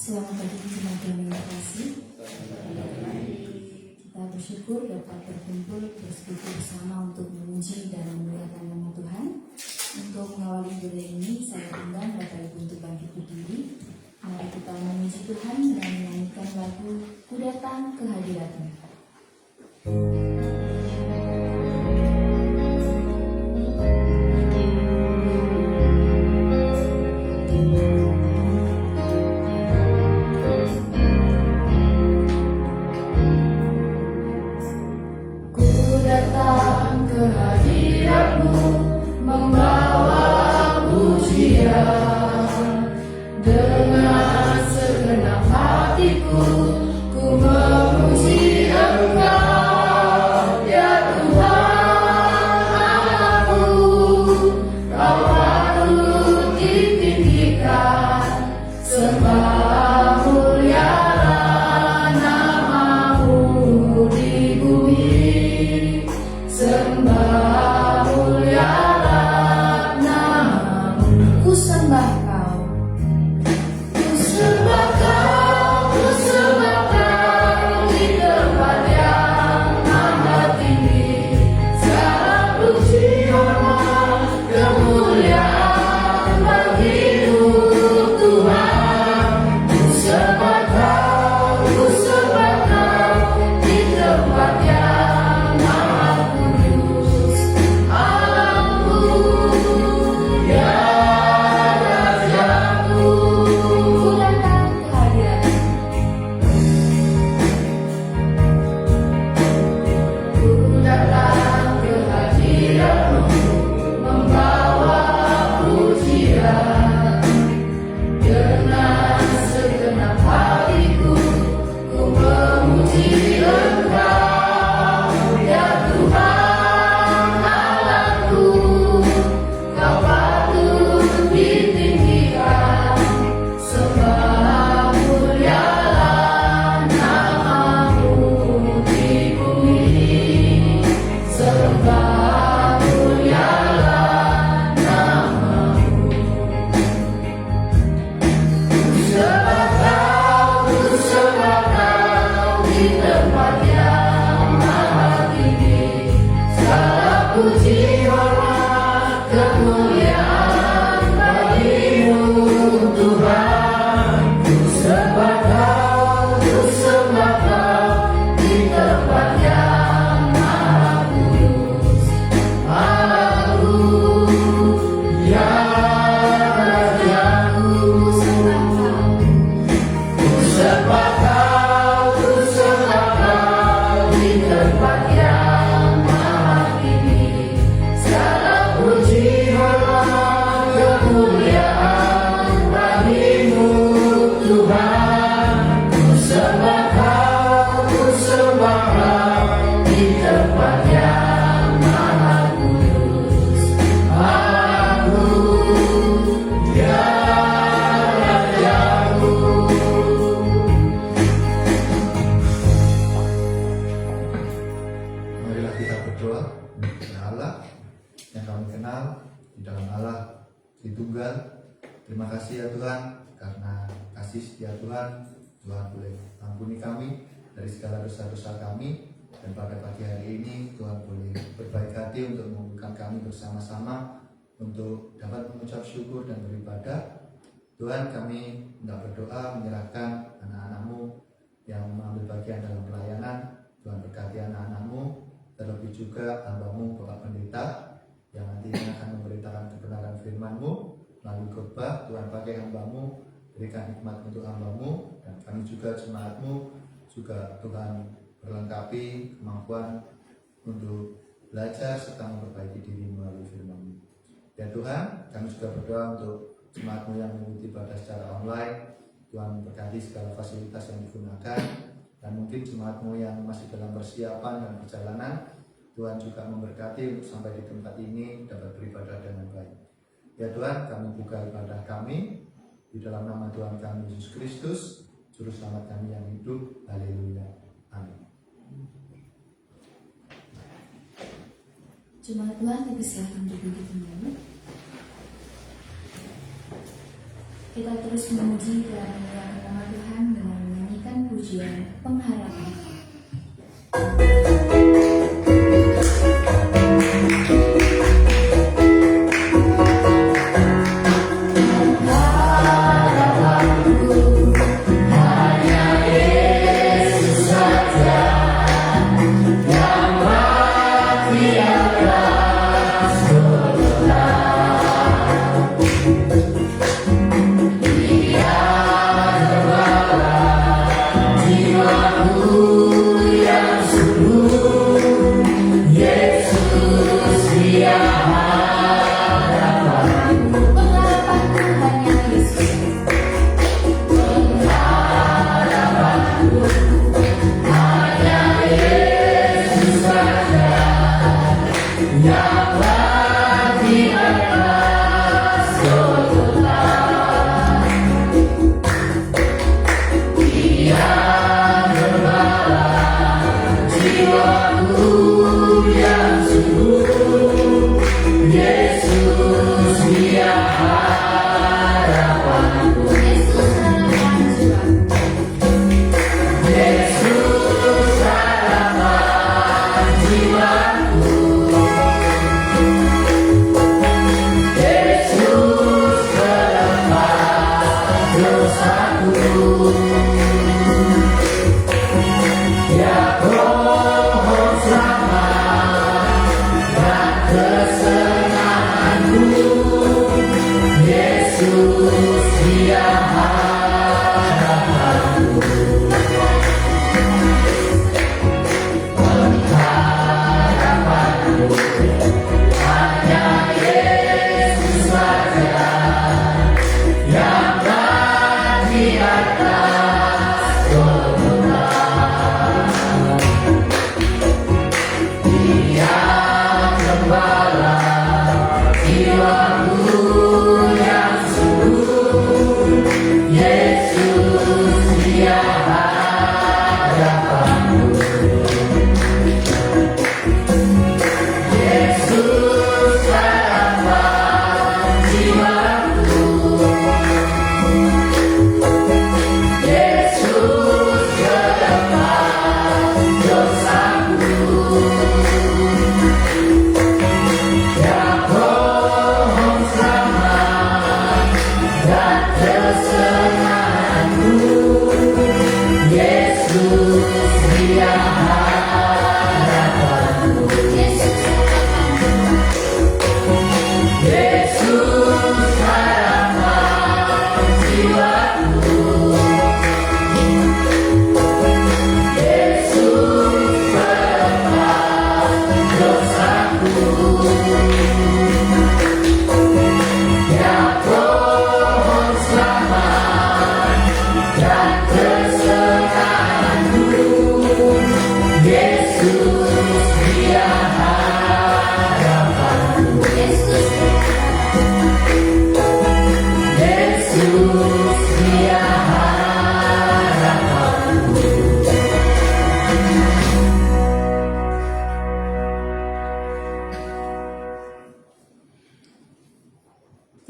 Selamat pagi jemaat yang kasih. Kita bersyukur dapat berkumpul bersekutu bersama untuk memuji dan memuliakan nama Tuhan. Untuk mengawali ibadah ini, saya undang Bapak Ibu untuk bangkit berdiri. Mari kita memuji Tuhan dan menyanyikan lagu Ku Datang ke Hadirat-Mu. Terima kasih ya Tuhan, karena kasih setia Tuhan boleh ampuni kami dari segala dosa-dosa kami. Dan pada pagi hari ini Tuhan boleh berbaik hati untuk mengumpulkan kami bersama-sama untuk dapat mengucap syukur dan beribadah. Tuhan, kami hendak berdoa menyerahkan anak-anak-Mu yang mengambil bagian dalam pelayanan. Tuhan berkati anak-anak-Mu, terlebih juga hamba-Mu Bapak Pendeta yang nantinya akan memberitakan kebenaran firman-Mu melalui khotbah. Tuhan pakai hamba-Mu, berikan hikmat untuk hamba-Mu, dan kami juga jemaat-Mu juga Tuhan berlengkapi kemampuan untuk belajar serta memperbaiki diri melalui firman-Mu. Ya Tuhan, kami juga berdoa untuk jemaat-Mu yang mengikuti ibadah secara online. Tuhan berkati segala fasilitas yang digunakan, dan mungkin jemaat-Mu yang masih dalam persiapan dan perjalanan, Tuhan juga memberkati untuk sampai di tempat ini dapat beribadah dengan baik. Ya Tuhan, kami buka ibadah kami di dalam nama Tuhan kami Yesus Kristus, Juru Selamat kami yang hidup. Haleluya. Amin. Jemaat Tuhan, dipersilakan berdiri kembali. Kita terus memuji dan memuliakan nama Tuhan dengan menyanyikan pujian pengharapan.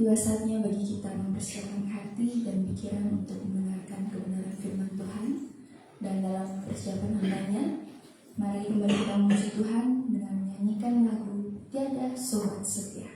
Tiba saatnya bagi kita mempersiapkan hati dan pikiran untuk mendengarkan kebenaran firman Tuhan. Dan dalam persiapan hambanya, mari kembali kita memuji Tuhan dengan menyanyikan lagu Tiada Sobat Setia.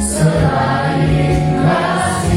Selain kasih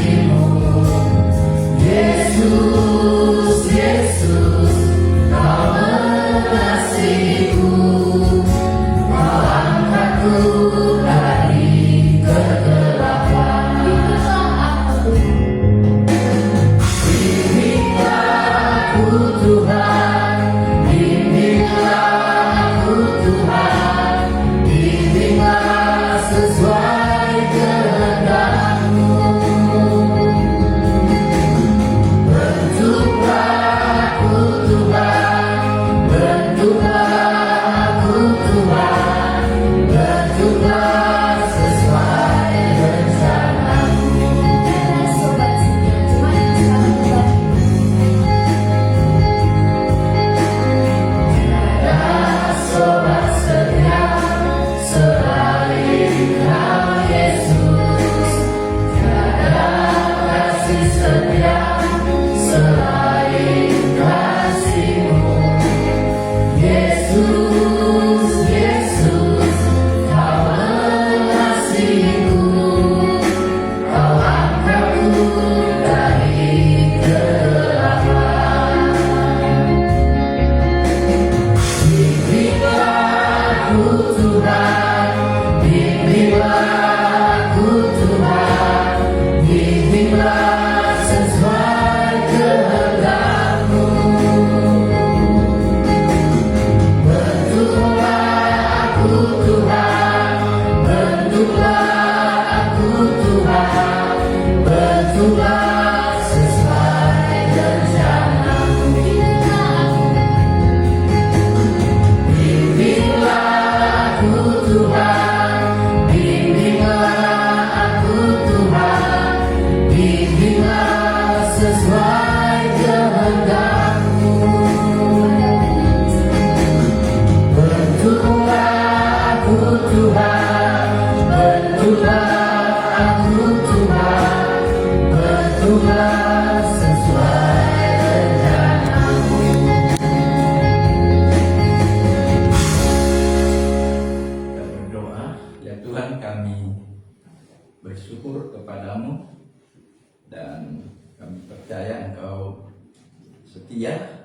setia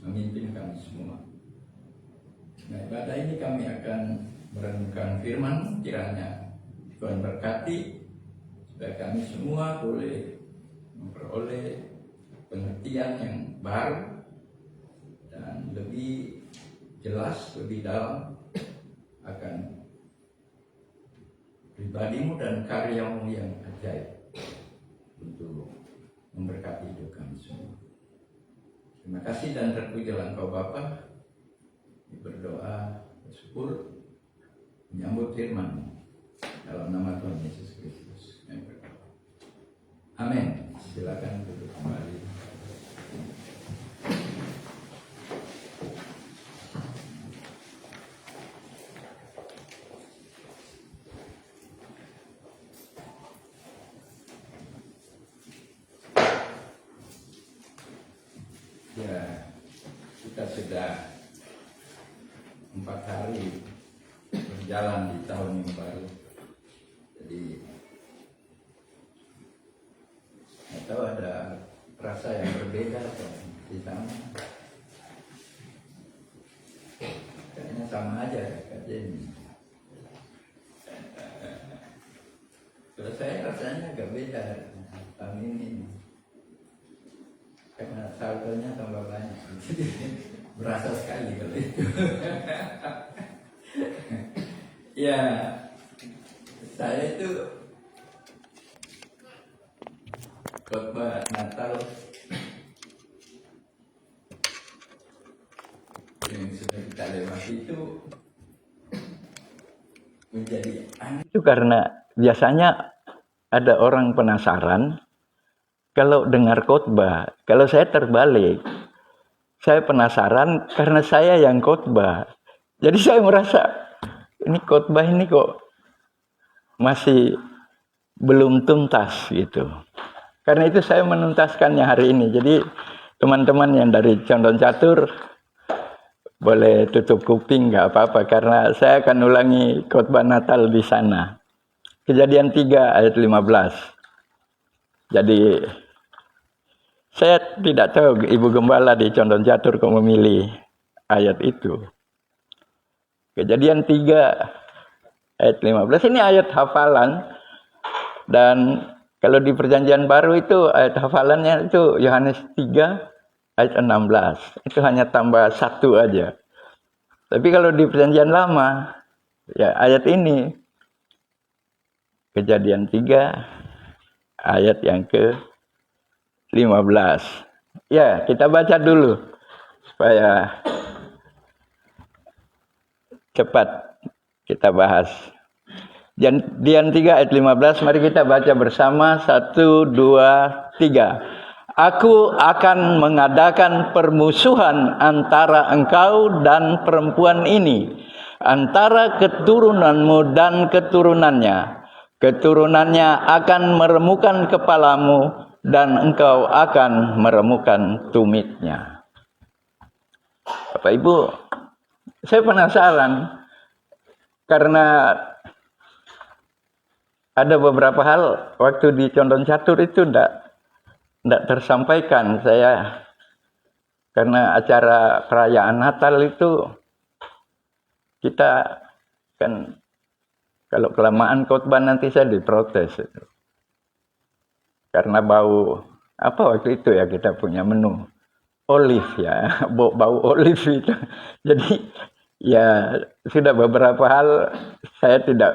memimpin kami semua. Nah, ibadah ini kami akan merenungkan firman, kiranya Tuhan berkati supaya kami semua boleh memperoleh pengertian yang baru dan lebih jelas, lebih dalam akan pribadimu dan karyamu yang ajaib untuk memberkati hidup kami semua. Terima kasih dan terpujilah Engkau Bapa. Berdoa, bersyukur, menyambut firman-Mu dalam nama Tuhan Yesus Kristus. Amin. Silakan duduk kembali. Ya, kita sudah 4 hari berjalan di tahun yang baru. Jadi nggak tahu ada rasa yang berbeda atau di sana. Kayaknya sama aja katanya. Kalau saya rasanya agak beda tahun ini. Karena saldonya tambah banyak, jadi berasa sekali kalau itu. Ya, saya itu khotbah Natal yang sudah kita lewati itu menjadi aneh. Itu karena biasanya ada orang penasaran. Kalau dengar khotbah, kalau saya terbalik, saya penasaran karena saya yang khotbah. Jadi saya merasa ini khotbah ini kok masih belum tuntas gitu. Karena itu saya menuntaskannya hari ini. Jadi teman-teman yang dari Condong Catur boleh tutup kuping, nggak apa-apa, karena saya akan ulangi khotbah Natal di sana. Kejadian 3 ayat 15. Jadi saya tidak tahu Ibu Gembala di Condong Catur kok memilih ayat itu. Kejadian 3 ayat 15 ini ayat hafalan. Dan kalau di Perjanjian Baru itu ayat hafalannya itu Yohanes 3 ayat 16. Itu hanya tambah 1 aja. Tapi kalau di Perjanjian Lama, ya ayat ini. Kejadian 3 ayat yang ke-15. Ya, kita baca dulu supaya cepat kita bahas. Kejadian 3 ayat 15, mari kita baca bersama. 1, 2, 3. Aku akan mengadakan permusuhan antara engkau dan perempuan ini, antara keturunanmu dan keturunannya. Keturunannya akan meremukkan kepalamu, dan engkau akan meremukkan tumitnya. Bapak Ibu, saya penasaran karena ada beberapa hal waktu di Condong Catur itu tidak tersampaikan saya, karena acara perayaan Natal itu kita kan kalau kelamaan khotbah nanti saya diprotes itu. Karena bau apa waktu itu ya, kita punya menu olive ya, bau olive itu. Jadi ya sudah beberapa hal saya tidak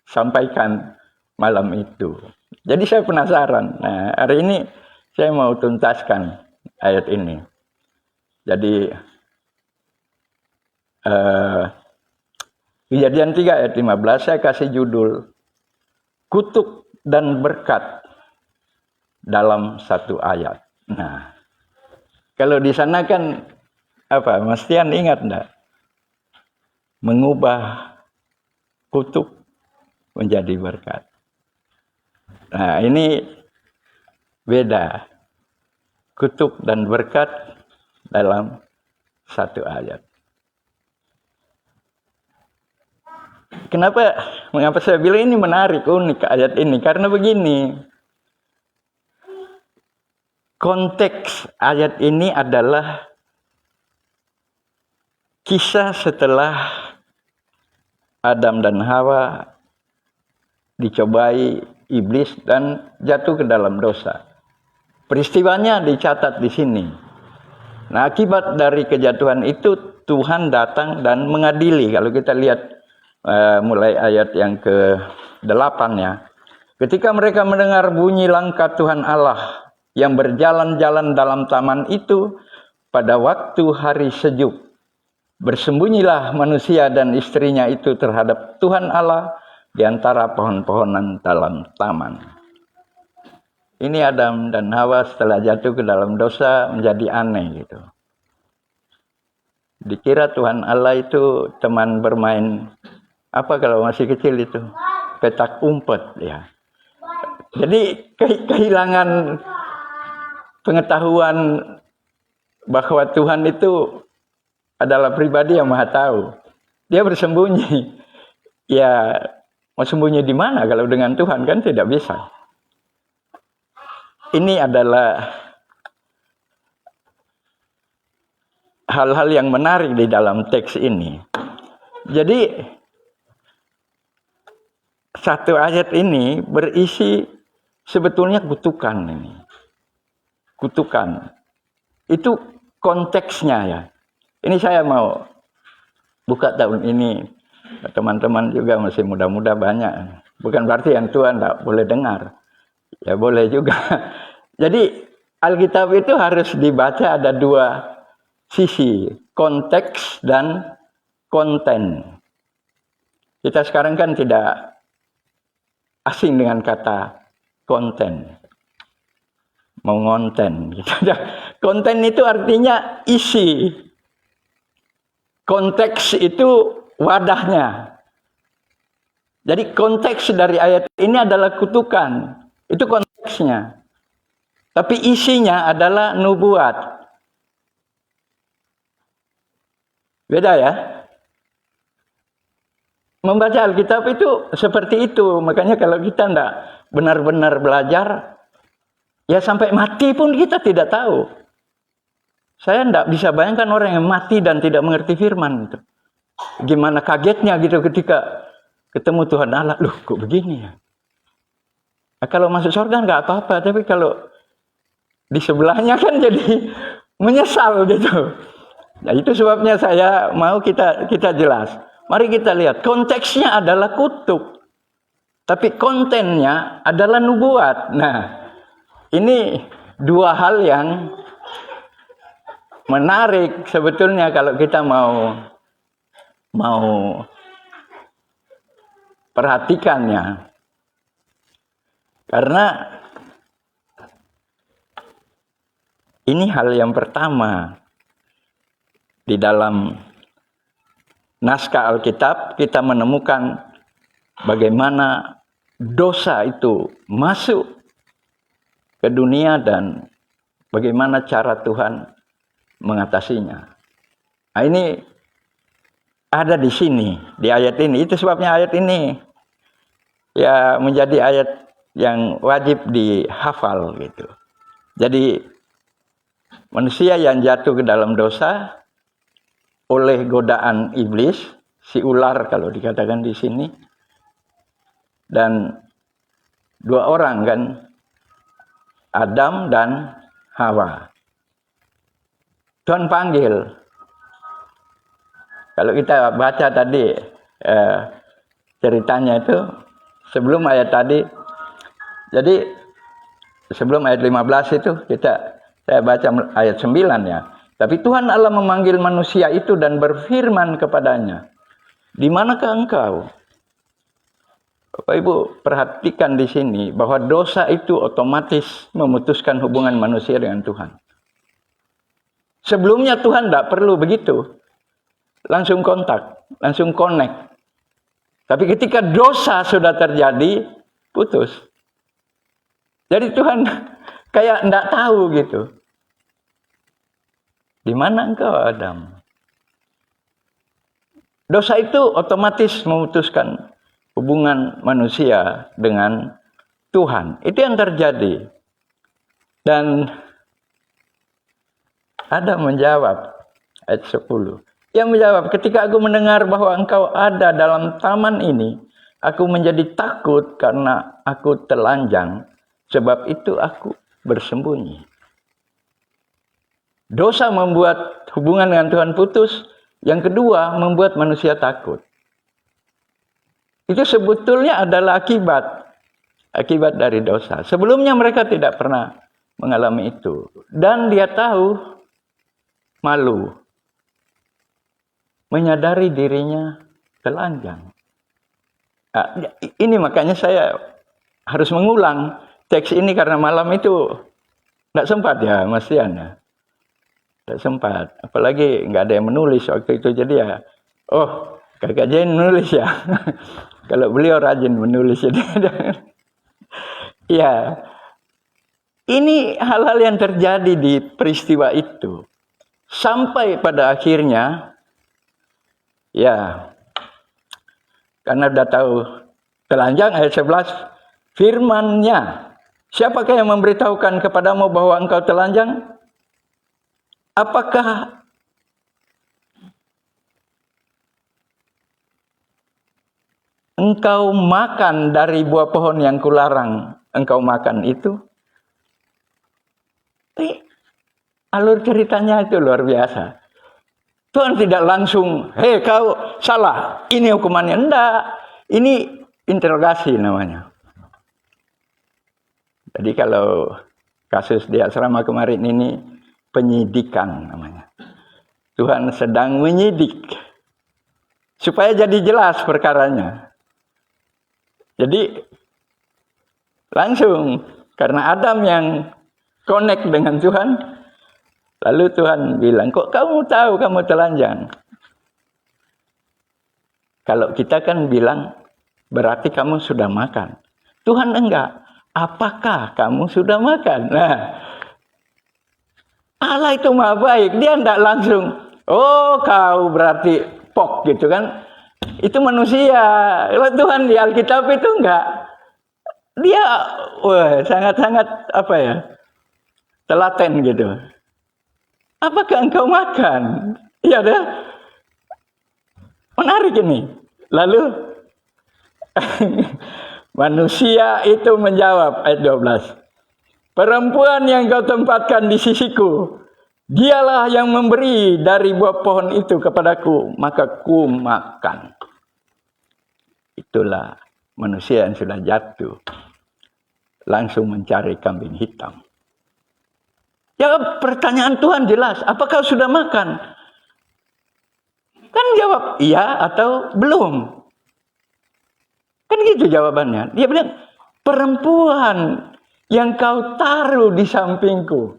sampaikan malam itu. Jadi saya penasaran. Nah, hari ini saya mau tuntaskan ayat ini. Jadi Kejadian 3 ayat 15 saya kasih judul kutuk dan berkat dalam satu ayat. Nah, kalau di sana kan apa? Mas Tian ingat enggak? Mengubah kutuk menjadi berkat. Nah, ini beda. Kutuk dan berkat dalam satu ayat. Mengapa saya bilang ini menarik, unik ayat ini? Karena begini. konteks ayat ini adalah kisah setelah Adam dan Hawa dicobai iblis dan jatuh ke dalam dosa. Peristiwanya dicatat di sini. Nah, akibat dari kejatuhan itu Tuhan datang dan mengadili. Kalau kita lihat mulai ayat yang ke-8 ya. Ketika mereka mendengar bunyi langkah Tuhan Allah yang berjalan-jalan dalam taman itu pada waktu hari sejuk, bersembunyilah manusia dan istrinya itu terhadap Tuhan Allah di antara pohon-pohonan dalam taman. Ini Adam dan Hawa setelah jatuh ke dalam dosa menjadi aneh gitu. Dikira Tuhan Allah itu teman bermain, apa kalau masih kecil itu? Petak umpet ya. Jadi kehilangan pengetahuan bahwa Tuhan itu adalah pribadi yang maha tahu. Dia bersembunyi. Ya, mau sembunyi di mana kalau dengan Tuhan kan tidak bisa. Ini adalah hal-hal yang menarik di dalam teks ini. Jadi satu ayat ini berisi sebetulnya kutukan ini. Kutukan. Itu konteksnya ya. Ini saya mau buka tahun ini. Teman-teman juga masih muda-muda banyak. Bukan berarti yang tua tidak boleh dengar. Ya boleh juga. Jadi Alkitab itu harus dibaca ada dua sisi. Konteks dan konten. Kita sekarang kan tidak asing dengan kata konten. Mau ngonten. Konten itu artinya isi. Konteks itu wadahnya. Jadi konteks dari ayat ini adalah kutukan. Itu konteksnya. Tapi isinya adalah nubuat. Beda ya. Membaca Alkitab itu seperti itu. Makanya kalau kita tidak benar-benar belajar, ya sampai mati pun kita tidak tahu. Saya tidak bisa bayangkan orang yang mati dan tidak mengerti firman. Gitu. Gimana kagetnya gitu ketika ketemu Tuhan Allah. Loh kok begini ya? Nah, kalau masuk surga nggak apa-apa. Tapi kalau di sebelahnya kan jadi menyesal gitu. Nah itu sebabnya saya mau kita jelas. Mari kita lihat. Konteksnya adalah kutuk. Tapi kontennya adalah nubuat. Nah ini dua hal yang menarik sebetulnya kalau kita mau perhatikannya. Karena ini hal yang pertama di dalam naskah Alkitab kita menemukan bagaimana dosa itu masuk ke dunia dan bagaimana cara Tuhan mengatasinya. Nah ini ada di sini, di ayat ini. Itu sebabnya ayat ini ya menjadi ayat yang wajib dihafal gitu. Jadi manusia yang jatuh ke dalam dosa oleh godaan iblis, si ular kalau dikatakan di sini, dan dua orang kan, Adam dan Hawa. Tuhan panggil. Kalau kita baca tadi ceritanya itu sebelum ayat tadi. Jadi sebelum ayat 15 itu saya baca ayat 9 ya. Tapi Tuhan Allah memanggil manusia itu dan berfirman kepadanya, "Di manakah engkau?" Bapak Ibu perhatikan di sini bahwa dosa itu otomatis memutuskan hubungan manusia dengan Tuhan. Sebelumnya Tuhan tidak perlu begitu. Langsung kontak, langsung connect. Tapi ketika dosa sudah terjadi, putus. Jadi Tuhan kayak tidak tahu gitu. Di mana engkau Adam? Dosa itu otomatis memutuskan hubungan manusia dengan Tuhan. Itu yang terjadi. Dan Adam menjawab, ayat 10. Ia menjawab, ketika aku mendengar bahwa engkau ada dalam taman ini, aku menjadi takut karena aku telanjang, sebab itu aku bersembunyi. Dosa membuat hubungan dengan Tuhan putus. Yang kedua, membuat manusia takut. Itu sebetulnya adalah akibat dari dosa. Sebelumnya mereka tidak pernah mengalami itu. Dan dia tahu malu. Menyadari dirinya telanjang. Nah, ini makanya saya harus mengulang teks ini karena malam itu tidak sempat ya Mas Tian ya. Tidak sempat. Apalagi nggak ada yang menulis waktu itu. Jadi ya, oh Kakak Jain menulis ya. Kalau beliau rajin menulis. Jadi ya, ini hal-hal yang terjadi di peristiwa itu. Sampai pada akhirnya, ya, karena udah tahu telanjang, ayat 11, firman-Nya, siapakah yang memberitahukan kepadamu bahwa engkau telanjang? Apakah engkau makan dari buah pohon yang kularang engkau makan itu? Alur ceritanya itu luar biasa. Tuhan tidak langsung, hei kau salah, ini hukumannya. Enggak, ini interogasi namanya. Jadi kalau kasus di asrama kemarin ini, penyidikan namanya. Tuhan sedang menyidik. Supaya jadi jelas perkaranya. Jadi langsung, karena Adam yang connect dengan Tuhan, lalu Tuhan bilang, kok kamu tahu kamu telanjang? Kalau kita kan bilang, berarti kamu sudah makan. Tuhan enggak. Apakah kamu sudah makan? Nah, Allah itu maha baik. Dia enggak langsung, oh kau berarti pok gitu kan. Itu manusia. Kalau Tuhan di Alkitab itu enggak. Dia sangat-sangat apa ya, telaten gitu. Apakah engkau makan? Iya deh. Menarik ini. Lalu manusia itu menjawab, ayat 12. Perempuan yang kau tempatkan di sisiku, dialah yang memberi dari buah pohon itu kepadaku, maka ku makan. Itulah manusia yang sudah jatuh. Langsung mencari kambing hitam. Jawab pertanyaan Tuhan jelas. Apakah sudah makan? Kan jawab iya atau belum. Kan gitu jawabannya. Dia bilang, perempuan yang kau taruh di sampingku.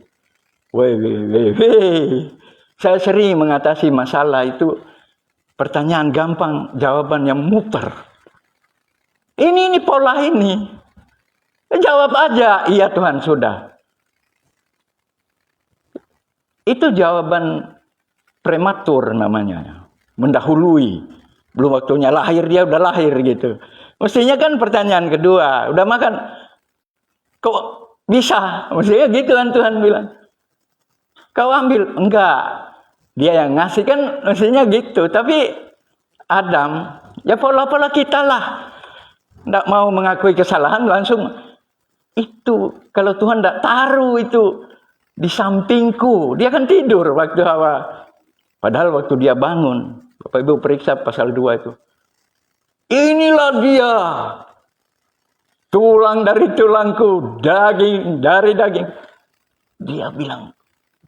Saya sering mengatasi masalah itu. Pertanyaan gampang, jawaban yang muter. Ini pola ini. Jawab aja, iya Tuhan sudah. Itu jawaban prematur namanya. Mendahului. Belum waktunya lahir, dia udah lahir gitu. Mestinya kan pertanyaan kedua, udah makan? Kok bisa? Mestinya gitu kan Tuhan bilang. Kau ambil? Enggak. Dia yang ngasih kan mestinya gitu. Tapi Adam, ya pola-pola kita lah. Nggak mau mengakui kesalahan langsung. Itu, kalau Tuhan nggak taruh itu di sampingku. Dia kan tidur waktu Hawa. Padahal waktu dia bangun. Bapak Ibu periksa pasal 2 itu. Inilah dia. Tulang dari tulangku. Daging dari daging. Dia bilang,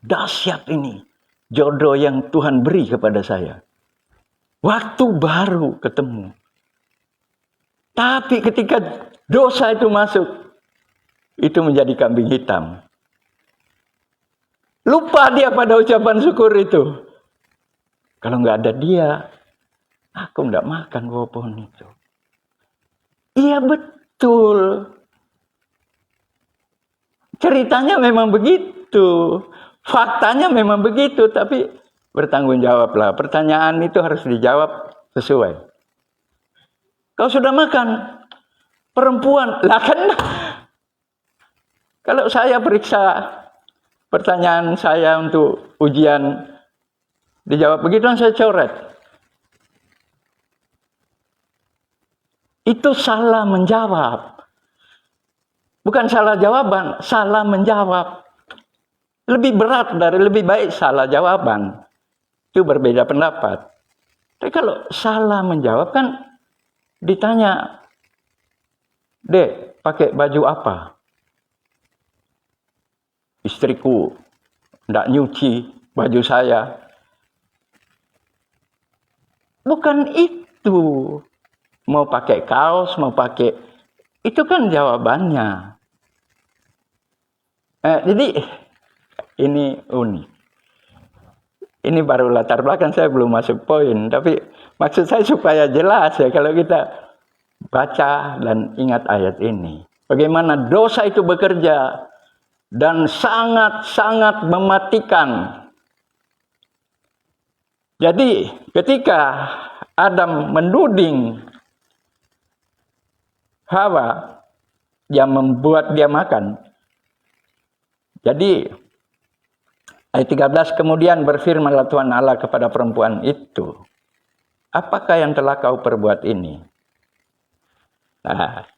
dahsyat ini. Jodoh yang Tuhan beri kepada saya. Waktu baru ketemu. Tapi ketika dosa itu masuk. Itu menjadi kambing hitam. Lupa dia pada ucapan syukur itu. Kalau nggak ada dia, aku nggak makan buah pohon itu. Iya betul. Ceritanya memang begitu. Faktanya memang begitu. Tapi bertanggung jawablah. Pertanyaan itu harus dijawab sesuai. Kau sudah makan? Perempuan. Lah kan. Kalau saya periksa pertanyaan saya untuk ujian dijawab begitu, saya coret. Itu salah menjawab. Bukan salah jawaban, salah menjawab. Lebih berat dari lebih baik salah jawaban. Itu berbeda pendapat. Tapi kalau salah menjawab kan ditanya, Dek, pakai baju apa? Istriku tidak nyuci baju saya. Bukan itu. Mau pakai kaos, mau pakai... Itu kan jawabannya. Jadi, ini unik. Ini baru latar belakang, saya belum masuk poin. Tapi maksud saya supaya jelas ya, kalau kita baca dan ingat ayat ini. Bagaimana dosa itu bekerja dan sangat-sangat mematikan. Jadi ketika Adam menuding Hawa yang membuat dia makan. Jadi ayat 13, kemudian berfirmanlah Tuhan Allah kepada perempuan itu, apakah yang telah kau perbuat ini? Nah,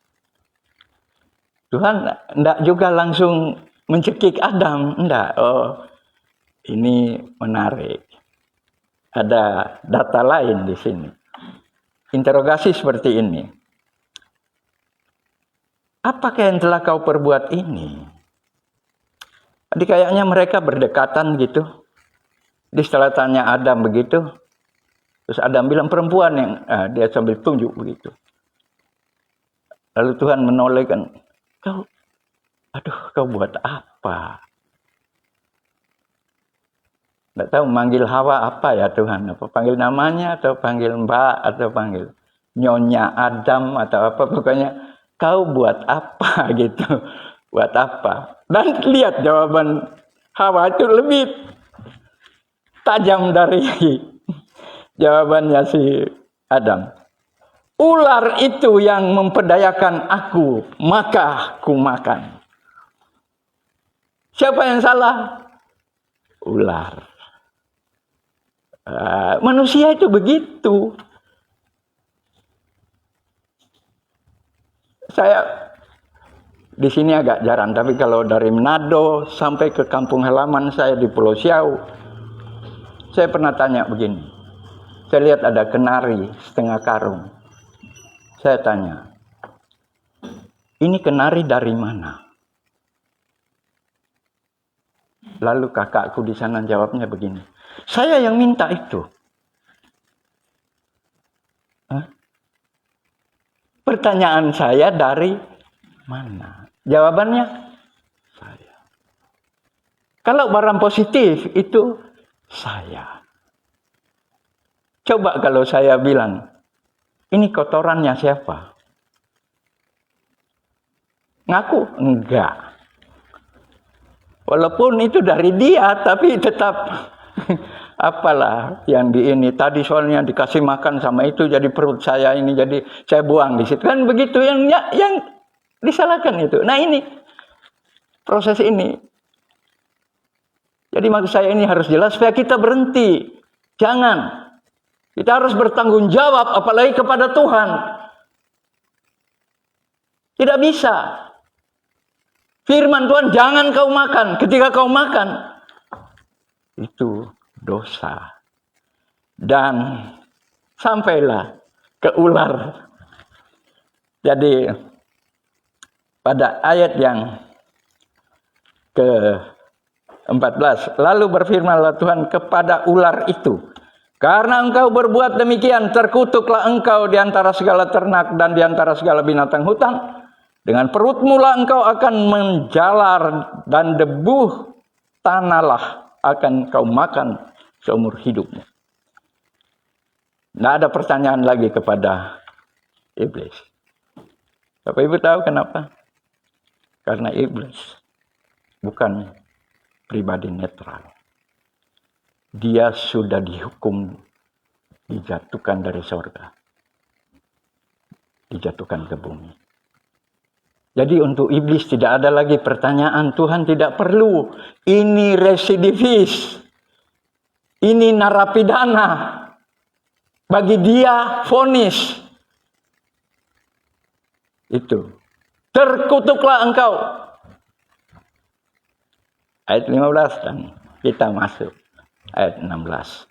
Tuhan tidak juga langsung mencekik Adam, enggak. Oh, ini menarik. Ada data lain di sini. Interogasi seperti ini. Apakah yang telah kau perbuat ini? Jadi kayaknya mereka berdekatan gitu. Jadi setelah tanya Adam begitu, terus Adam bilang perempuan yang, dia sambil tunjuk begitu. Lalu Tuhan menoleh kan, kau buat apa? Tidak tahu manggil Hawa apa ya Tuhan, apa panggil namanya atau panggil Mbak atau panggil Nyonya Adam atau apa, pokoknya kau buat apa gitu, buat apa? Dan lihat jawaban Hawa itu lebih tajam dari jawabannya si Adam. Ular itu yang memperdayakan aku, maka ku makan. Siapa yang salah? Ular. Manusia itu begitu. Saya di sini agak jarang, tapi kalau dari Manado sampai ke kampung halaman saya di Pulau Siau, saya pernah tanya begini. Saya lihat ada kenari setengah karung. Saya tanya, ini kenari dari mana? Lalu kakakku di sana jawabnya begini, saya yang minta itu. Pertanyaan saya dari mana? Jawabannya saya. Kalau barang positif itu saya. Coba kalau saya bilang, ini kotorannya siapa? Ngaku? Enggak. Walaupun itu dari dia, tapi tetap apalah yang di ini. Tadi soalnya dikasih makan sama itu, jadi perut saya ini, jadi saya buang di situ. Kan begitu yang disalahkan itu. Nah ini, proses ini. Jadi maksud saya ini harus jelas supaya kita berhenti. Jangan. Kita harus bertanggung jawab apalagi kepada Tuhan. Tidak bisa. Firman Tuhan jangan kau makan. Ketika kau makan, itu dosa. Dan sampailah ke ular. Jadi pada ayat yang ke-14, lalu berfirmanlah Tuhan kepada ular itu, karena engkau berbuat demikian, terkutuklah engkau di antara segala ternak dan di antara segala binatang hutan. Dengan perutmu lah engkau akan menjalar dan debu tanahlah akan kau makan seumur hidupmu. Tidak ada pertanyaan lagi kepada iblis. Bapak Ibu tahu kenapa? Karena iblis bukan pribadi netral. Dia sudah dihukum, dijatuhkan dari surga, dijatuhkan ke bumi. Jadi untuk iblis tidak ada lagi pertanyaan, Tuhan tidak perlu. Ini residivis. Ini narapidana. Bagi dia vonis. Itu. Terkutuklah engkau. Ayat 15 dan kita masuk ayat 16.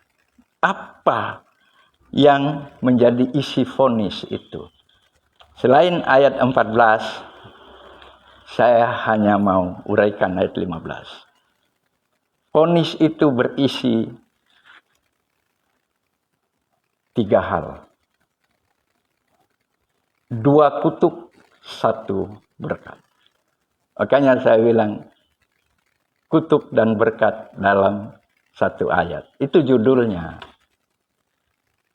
Apa yang menjadi isi vonis itu? Selain ayat 14, saya hanya mau uraikan ayat 15. Vonis itu berisi 3 hal. 2 kutuk, 1 berkat. Makanya saya bilang kutuk dan berkat dalam 1 ayat. Itu judulnya.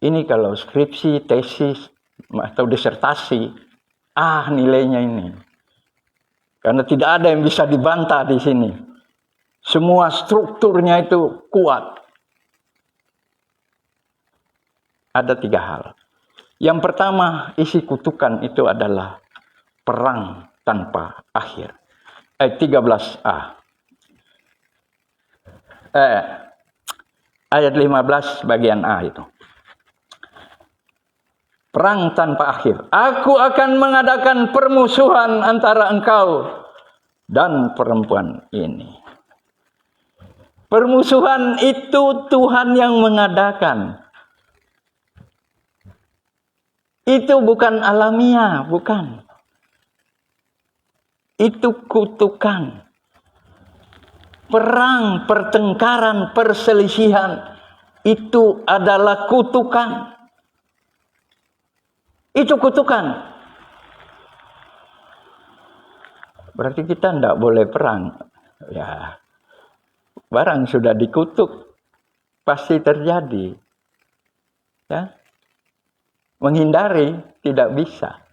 Ini kalau skripsi, tesis, atau disertasi, nilainya ini. Karena tidak ada yang bisa dibantah di sini. Semua strukturnya itu kuat. Ada 3 hal. Yang pertama, isi kutukan itu adalah perang tanpa akhir. Ayat 13a. Ayat 15 bagian A itu. Perang tanpa akhir. Aku akan mengadakan permusuhan antara engkau dan perempuan ini. Permusuhan itu Tuhan yang mengadakan. Itu bukan alamiah, bukan. Itu kutukan. Perang, pertengkaran, perselisihan itu adalah kutukan. Itu kutukan. Berarti kita tidak boleh perang. Ya, barang sudah dikutuk, pasti terjadi. Ya, menghindari tidak bisa.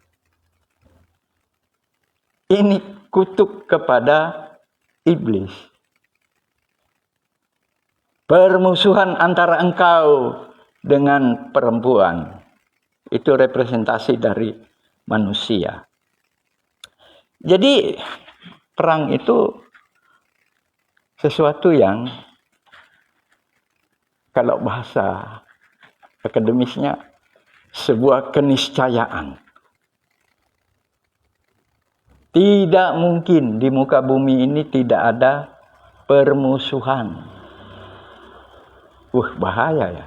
Ini kutuk kepada iblis. Permusuhan antara engkau dengan perempuan. Itu representasi dari manusia. Jadi perang itu sesuatu yang kalau bahasa akademisnya sebuah keniscayaan. Tidak mungkin di muka bumi ini tidak ada permusuhan. Bahaya ya.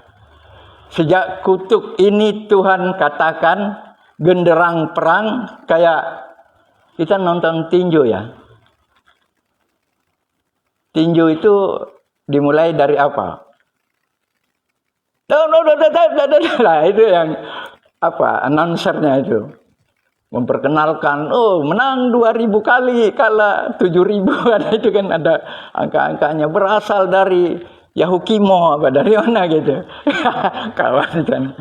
Sejak kutuk ini Tuhan katakan genderang perang, kayak kita nonton tinju ya. Tinju itu dimulai dari apa? Nah, itu yang apa? Announcernya itu memperkenalkan, menang 2000 kali kalah 7000. Itu kan ada angka-angkanya, berasal dari Yahukimo apa dari mana gitu. Kawan kan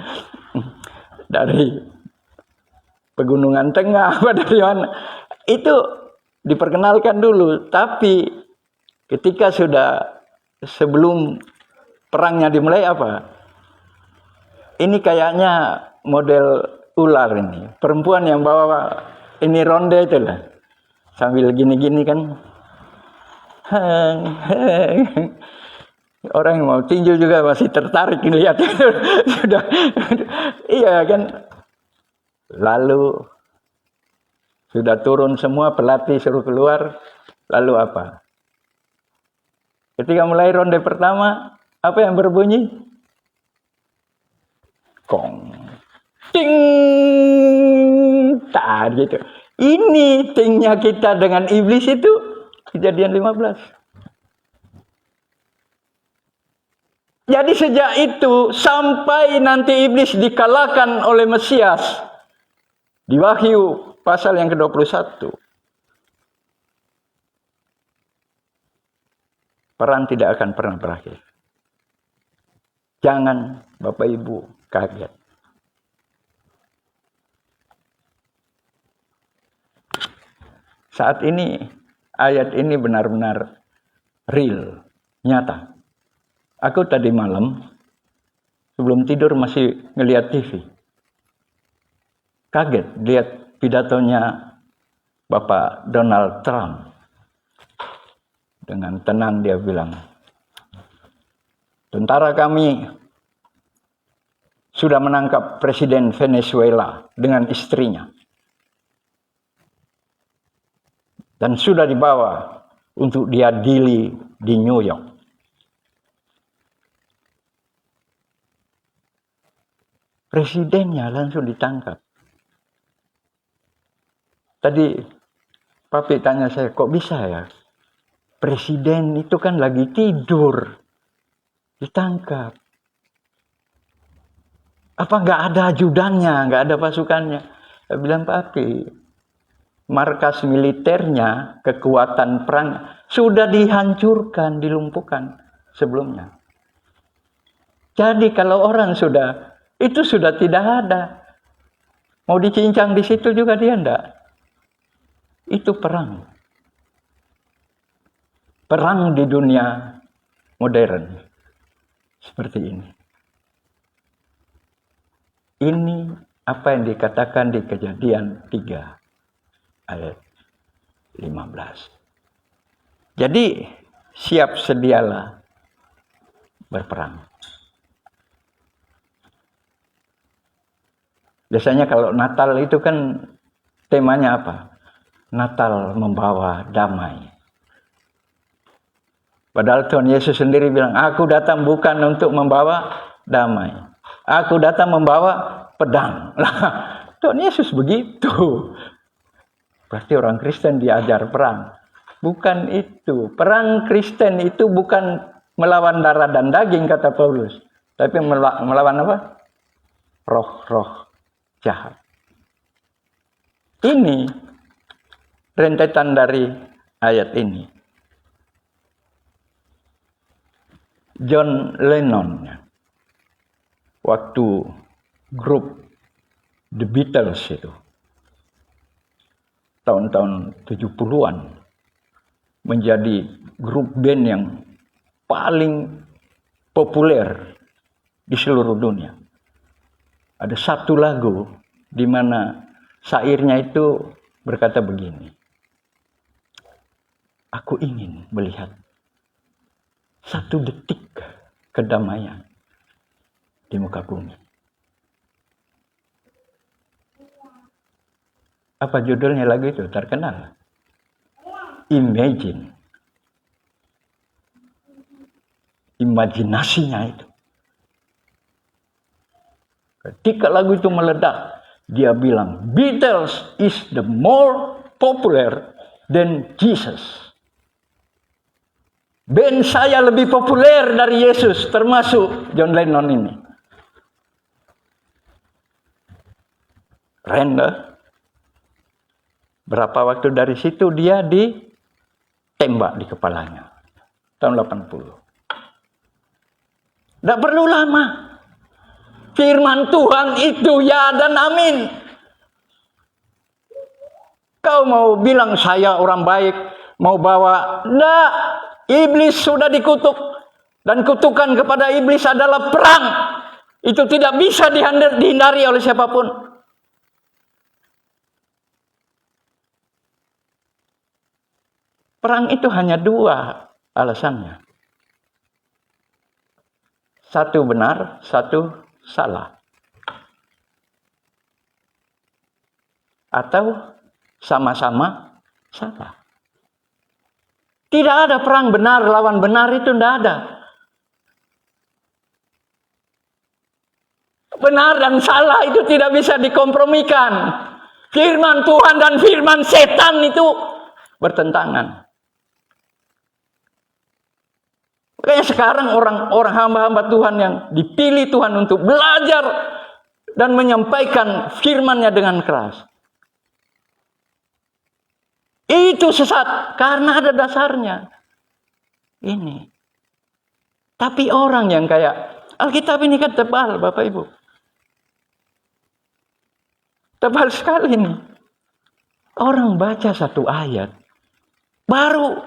dari Pegunungan Tengah apa dari mana. Itu diperkenalkan dulu, tapi ketika sudah sebelum perangnya dimulai apa? Ini kayaknya model ular ini. Perempuan yang bawa ini ronde itu lah. Sambil gini-gini kan. Orang yang mau tinju juga masih tertarik lihat itu. Sudah. Iya kan. Lalu sudah turun semua, pelatih suruh keluar. Lalu apa? Ketika mulai ronde pertama, apa yang berbunyi? Kong. Ting. Tak gitu. Ini tingnya kita dengan iblis itu Kejadian 15. Jadi sejak itu sampai nanti iblis dikalahkan oleh Mesias di Wahyu pasal yang ke-21. Perang tidak akan pernah berakhir. Jangan Bapak Ibu kaget. Saat ini ayat ini benar-benar real, nyata. Aku tadi malam sebelum tidur masih ngelihat TV. Kaget lihat pidatonya Bapak Donald Trump. Dengan tenang dia bilang, tentara kami sudah menangkap Presiden Venezuela dengan istrinya. Dan sudah dibawa untuk diadili di New York. Presidennya langsung ditangkap. Tadi Papi tanya saya, kok bisa ya? Presiden itu kan lagi tidur, ditangkap. Apa nggak ada ajudannya, nggak ada pasukannya? Saya bilang, Papi, markas militernya, kekuatan perang sudah dihancurkan, dilumpuhkan sebelumnya. Jadi kalau orang itu sudah tidak ada. Mau dicincang di situ juga dia enggak. Itu perang. Perang di dunia modern. Seperti ini. Ini apa yang dikatakan di Kejadian 3 ayat 15. Jadi siap sedialah berperang. Biasanya kalau Natal itu kan temanya apa? Natal membawa damai. Padahal Tuhan Yesus sendiri bilang, aku datang bukan untuk membawa damai. Aku datang membawa pedang. Lah, Tuhan Yesus begitu. Berarti orang Kristen diajar perang. Bukan itu. Perang Kristen itu bukan melawan darah dan daging, kata Paulus. Tapi melawan apa? Roh-roh jahat. Ini rentetan dari ayat ini. John Lennon, waktu grup The Beatles itu, tahun-tahun 70-an, menjadi grup band yang paling populer di seluruh dunia. Ada satu lagu di mana syairnya itu berkata begini. Aku ingin melihat satu detik kedamaian di muka bumi. Apa judulnya lagu itu? Terkenal. Imagine. Imajinasinya itu. Ketika lagu itu meledak, dia bilang, Beatles is the more popular than Jesus. Band saya lebih populer dari Yesus, termasuk John Lennon ini. Keren loh. Berapa waktu dari situ dia ditembak di kepalanya. Tahun 80. Tidak perlu lama. Firman Tuhan itu ya dan amin. Kau mau bilang saya orang baik, mau bawa, enggak. Iblis sudah dikutuk. Dan kutukan kepada iblis adalah perang. Itu tidak bisa dihindari oleh siapapun. Perang itu hanya dua alasannya. Satu benar, satu salah. Atau sama-sama salah. Tidak ada perang benar lawan benar, itu tidak ada. Benar dan salah itu tidak bisa dikompromikan. Firman Tuhan dan firman setan itu bertentangan. Makanya sekarang orang hamba-hamba Tuhan yang dipilih Tuhan untuk belajar dan menyampaikan firman-Nya dengan keras. Itu sesat karena ada dasarnya. Ini. Tapi orang yang kayak Alkitab ini kan tebal, Bapak Ibu. Tebal sekali ini. Orang baca satu ayat baru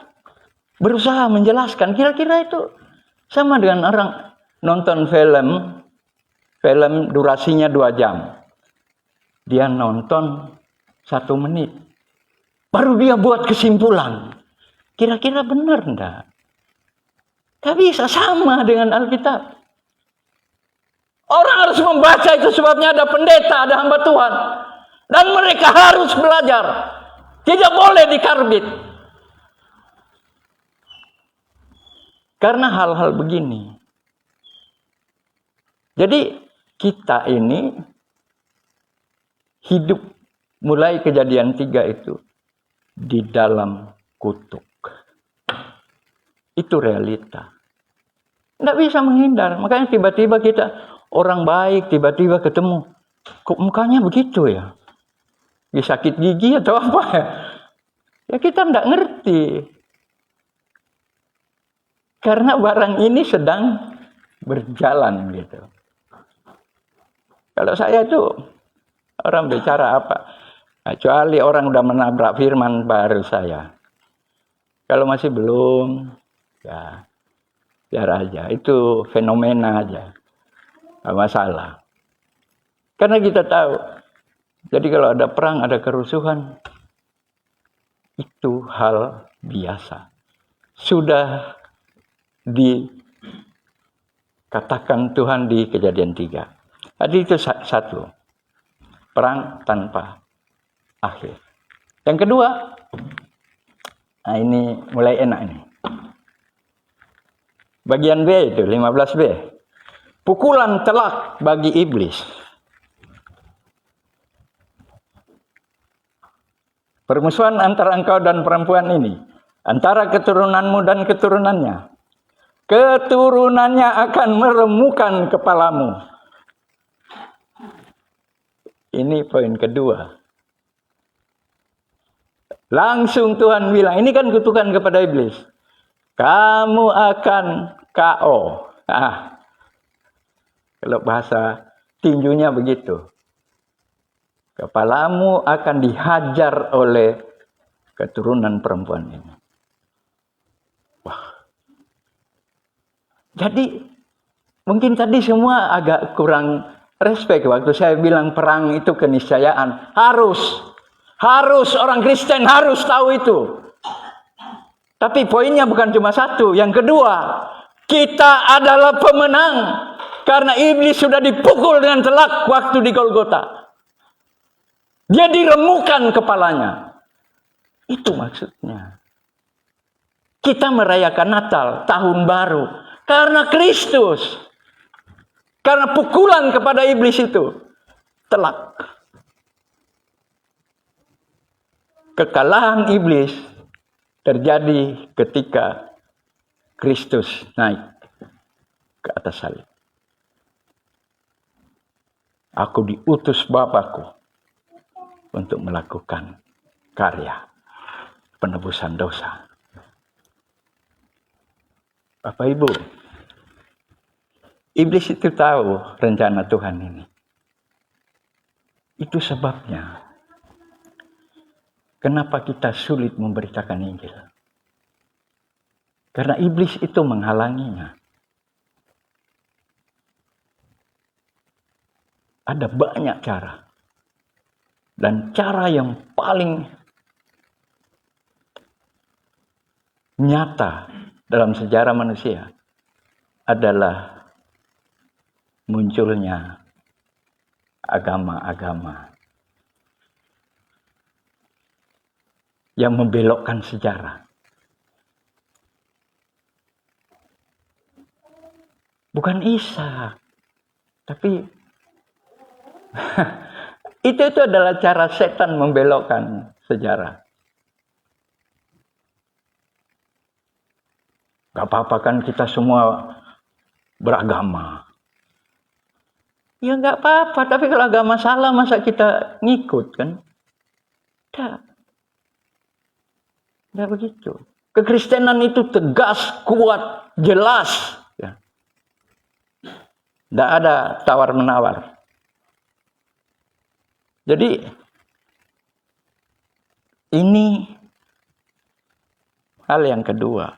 berusaha menjelaskan. Kira-kira itu sama dengan orang nonton film durasinya 2 jam. Dia nonton 1 menit. baru dia buat kesimpulan. Kira-kira benar enggak? Tak bisa sama dengan Alkitab. Orang harus membaca itu, sebabnya ada pendeta, ada hamba Tuhan. Dan mereka harus belajar. Tidak boleh dikarbit. Karena hal-hal begini. Jadi kita ini hidup mulai Kejadian 3 itu di dalam kutuk. Itu realita. Tidak bisa menghindar. Makanya tiba-tiba kita orang baik, tiba-tiba ketemu. Kok mukanya begitu ya? Ya sakit gigi atau apa ya? Ya kita tidak ngerti. Karena barang ini sedang berjalan gitu. Kalau saya itu orang bicara apa? Kecuali orang udah menabrak firman baru saya. Kalau masih belum, ya biar aja. Itu fenomena aja. Gak masalah. Karena kita tahu. Jadi kalau ada perang, ada kerusuhan. Itu hal biasa. Sudah dikatakan Tuhan di Kejadian 3. Tadi itu satu. Perang tanpa akhir. Yang kedua, nah ini mulai enak ini. Bagian B itu, 15B. Pukulan telak bagi iblis. Permusuhan antara engkau dan perempuan ini. Antara keturunanmu dan keturunannya. Keturunannya akan meremukkan kepalamu. Ini poin kedua. Langsung Tuhan bilang, ini kan kutukan kepada iblis. Kamu akan KO. Kalau bahasa tinjunya begitu. Kepalamu akan dihajar oleh keturunan perempuan ini. Wah. Jadi, mungkin tadi semua agak kurang respect waktu saya bilang perang itu keniscayaan. Harus orang Kristen harus tahu itu. Tapi poinnya bukan cuma satu. Yang kedua, kita adalah pemenang. Karena iblis sudah dipukul dengan telak waktu di Golgota. Dia diremukkan kepalanya. Itu maksudnya. Kita merayakan Natal, tahun baru. Karena Kristus. Karena pukulan kepada iblis itu. Telak. Kekalahan iblis terjadi ketika Kristus naik ke atas salib. Aku diutus Bapakku untuk melakukan karya penebusan dosa. Bapak Ibu, iblis itu tahu rencana Tuhan ini. Itu sebabnya kenapa kita sulit memberitakan Injil. Karena iblis itu menghalanginya. Ada banyak cara. Dan cara yang paling nyata dalam sejarah manusia adalah munculnya agama-agama yang membelokkan sejarah. Bukan Isa, tapi itu adalah cara setan membelokkan sejarah. Gak apa-apa kan kita semua beragama. Ya gak apa-apa, tapi kalau agama salah masa kita ngikut kan? Tidak begitu. Kekristenan itu tegas, kuat, jelas. Ya. Tidak ada tawar-menawar. Jadi, ini hal yang kedua.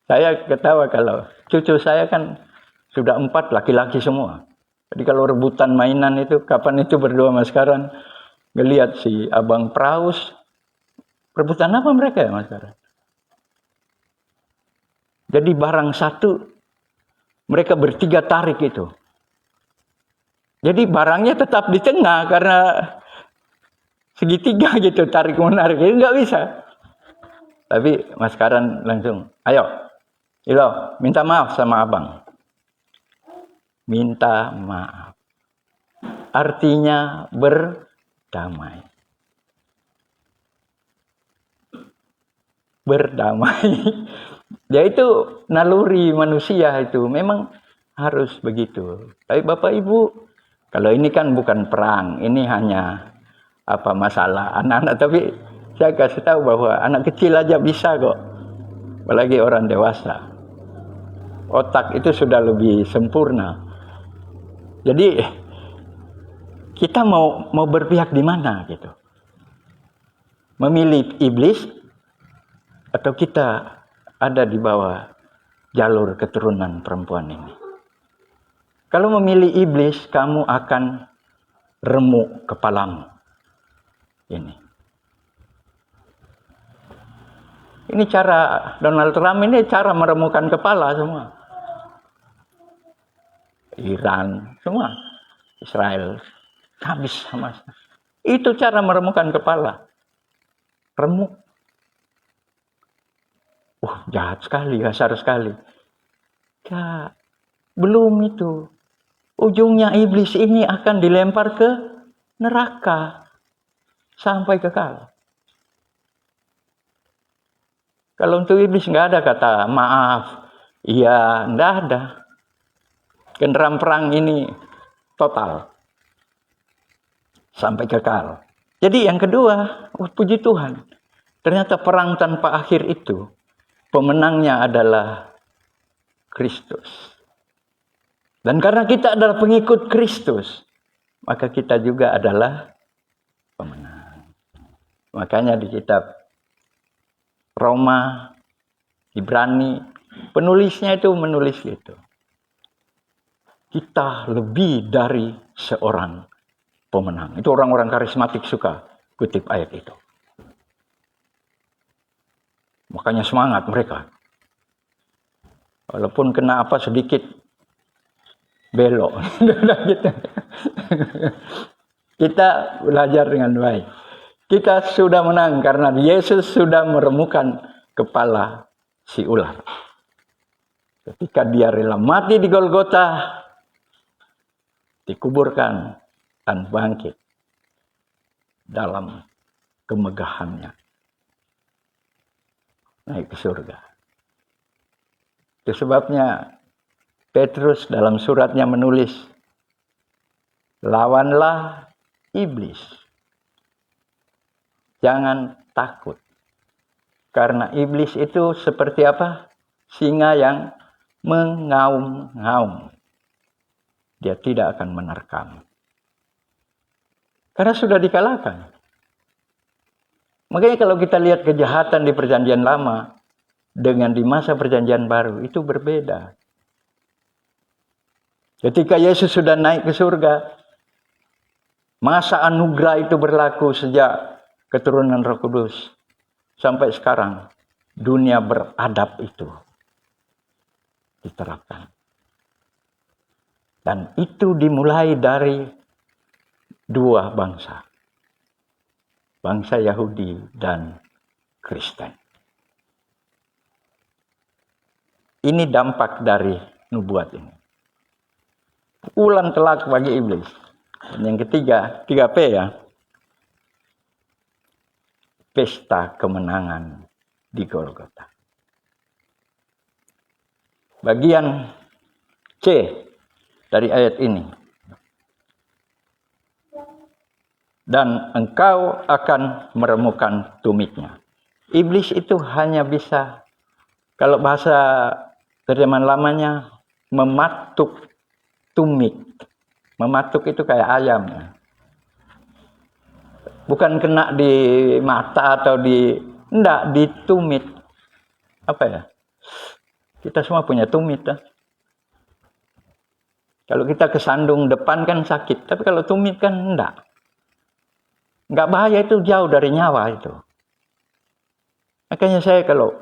Saya ketawa kalau cucu saya kan sudah 4 laki-laki semua. Jadi kalau rebutan mainan itu, kapan itu berdua mas sekarang, ngelihat si abang Praus, rebutan apa mereka ya Mas Karan? Jadi barang satu, mereka bertiga tarik itu. Jadi barangnya tetap di tengah karena segitiga gitu, tarik menarik, itu nggak bisa. Tapi Mas Karan langsung, ayo, Ilo, minta maaf sama abang. Minta maaf. Artinya berdamai. Berdamai. Ya itu naluri manusia itu. Memang harus begitu. Tapi Bapak Ibu, kalau ini kan bukan perang. Ini hanya masalah anak-anak. Tapi saya kasih tahu bahwa anak kecil aja bisa kok. Apalagi orang dewasa. Otak itu sudah lebih sempurna. Jadi kita mau berpihak di mana gitu? Memilih iblis atau kita ada di bawah jalur keturunan perempuan ini? Kalau memilih iblis, kamu akan remuk kepalamu. Ini cara Donald Trump, ini cara meremukkan kepala semua. Iran, semua. Israel, habis sama. Itu cara meremukkan kepala. Remuk. Jahat sekali, kasar sekali. Ya, belum itu. Ujungnya iblis ini akan dilempar ke neraka. Sampai kekal. Kalau untuk iblis nggak ada kata maaf. Iya, nggak ada. Genderang perang ini total. Sampai kekal. Jadi yang kedua, puji Tuhan. Ternyata perang tanpa akhir itu, pemenangnya adalah Kristus. Dan karena kita adalah pengikut Kristus, maka kita juga adalah pemenang. Makanya di kitab Roma, Ibrani, penulisnya itu menulis gitu. Kita lebih dari seorang pemenang. Itu orang-orang karismatik suka kutip ayat itu. Makanya semangat mereka. Walaupun kena apa sedikit belok. Kita belajar dengan baik. Kita sudah menang karena Yesus sudah meremukkan kepala si ular. Ketika dia rela mati di Golgota, dikuburkan dan bangkit dalam kemegahannya. Naik ke surga. Itu sebabnya Petrus dalam suratnya menulis, lawanlah iblis. Jangan takut. Karena iblis itu seperti apa? Singa yang mengaum-ngaum. Dia tidak akan menerkam. Karena sudah dikalahkan. Makanya kalau kita lihat kejahatan di perjanjian lama dengan di masa perjanjian baru, itu berbeda. Ketika Yesus sudah naik ke surga, masa anugerah itu berlaku sejak keturunan Roh Kudus. Sampai sekarang, dunia beradab itu diterapkan. Dan itu dimulai dari dua bangsa. Bangsa Yahudi dan Kristen. Ini dampak dari nubuat ini. Pukulan telak bagi iblis. Dan yang ketiga, 3P ya. Pesta kemenangan di Golgota. Bagian C dari ayat ini. Dan engkau akan meremukkan tumitnya. Iblis itu hanya bisa, kalau bahasa terjemahan lamanya, mematuk tumit. Mematuk itu kayak ayam. Bukan kena di mata atau enggak, di tumit. Apa ya? Kita semua punya tumit. Ya? Kalau kita kesandung depan kan sakit, tapi kalau tumit kan enggak. Nggak bahaya, itu jauh dari nyawa itu. Makanya saya kalau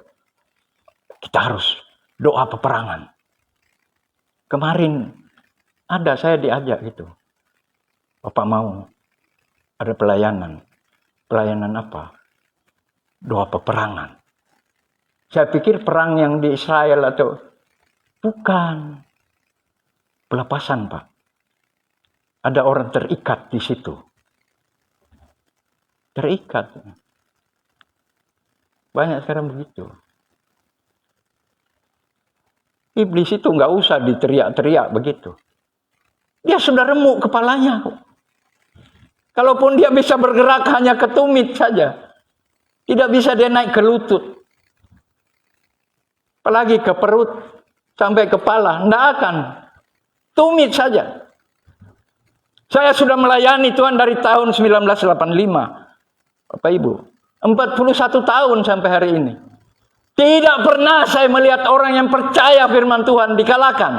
kita harus doa peperangan. Kemarin ada saya diajak gitu. Bapak mau ada pelayanan. Pelayanan apa? Doa peperangan. Saya pikir perang yang di Israel atau bukan. Pelepasan, Pak. Ada orang terikat di situ. Terikat. Banyak sekarang begitu. Iblis itu nggak usah diteriak-teriak begitu. Dia sudah remuk kepalanya. Kalaupun dia bisa bergerak hanya ke tumit saja. Tidak bisa dia naik ke lutut. Apalagi ke perut sampai kepala. Tidak akan. Tumit saja. Saya sudah melayani Tuhan dari tahun 1985. Bapak Ibu, 41 tahun sampai hari ini. Tidak pernah saya melihat orang yang percaya firman Tuhan dikalahkan.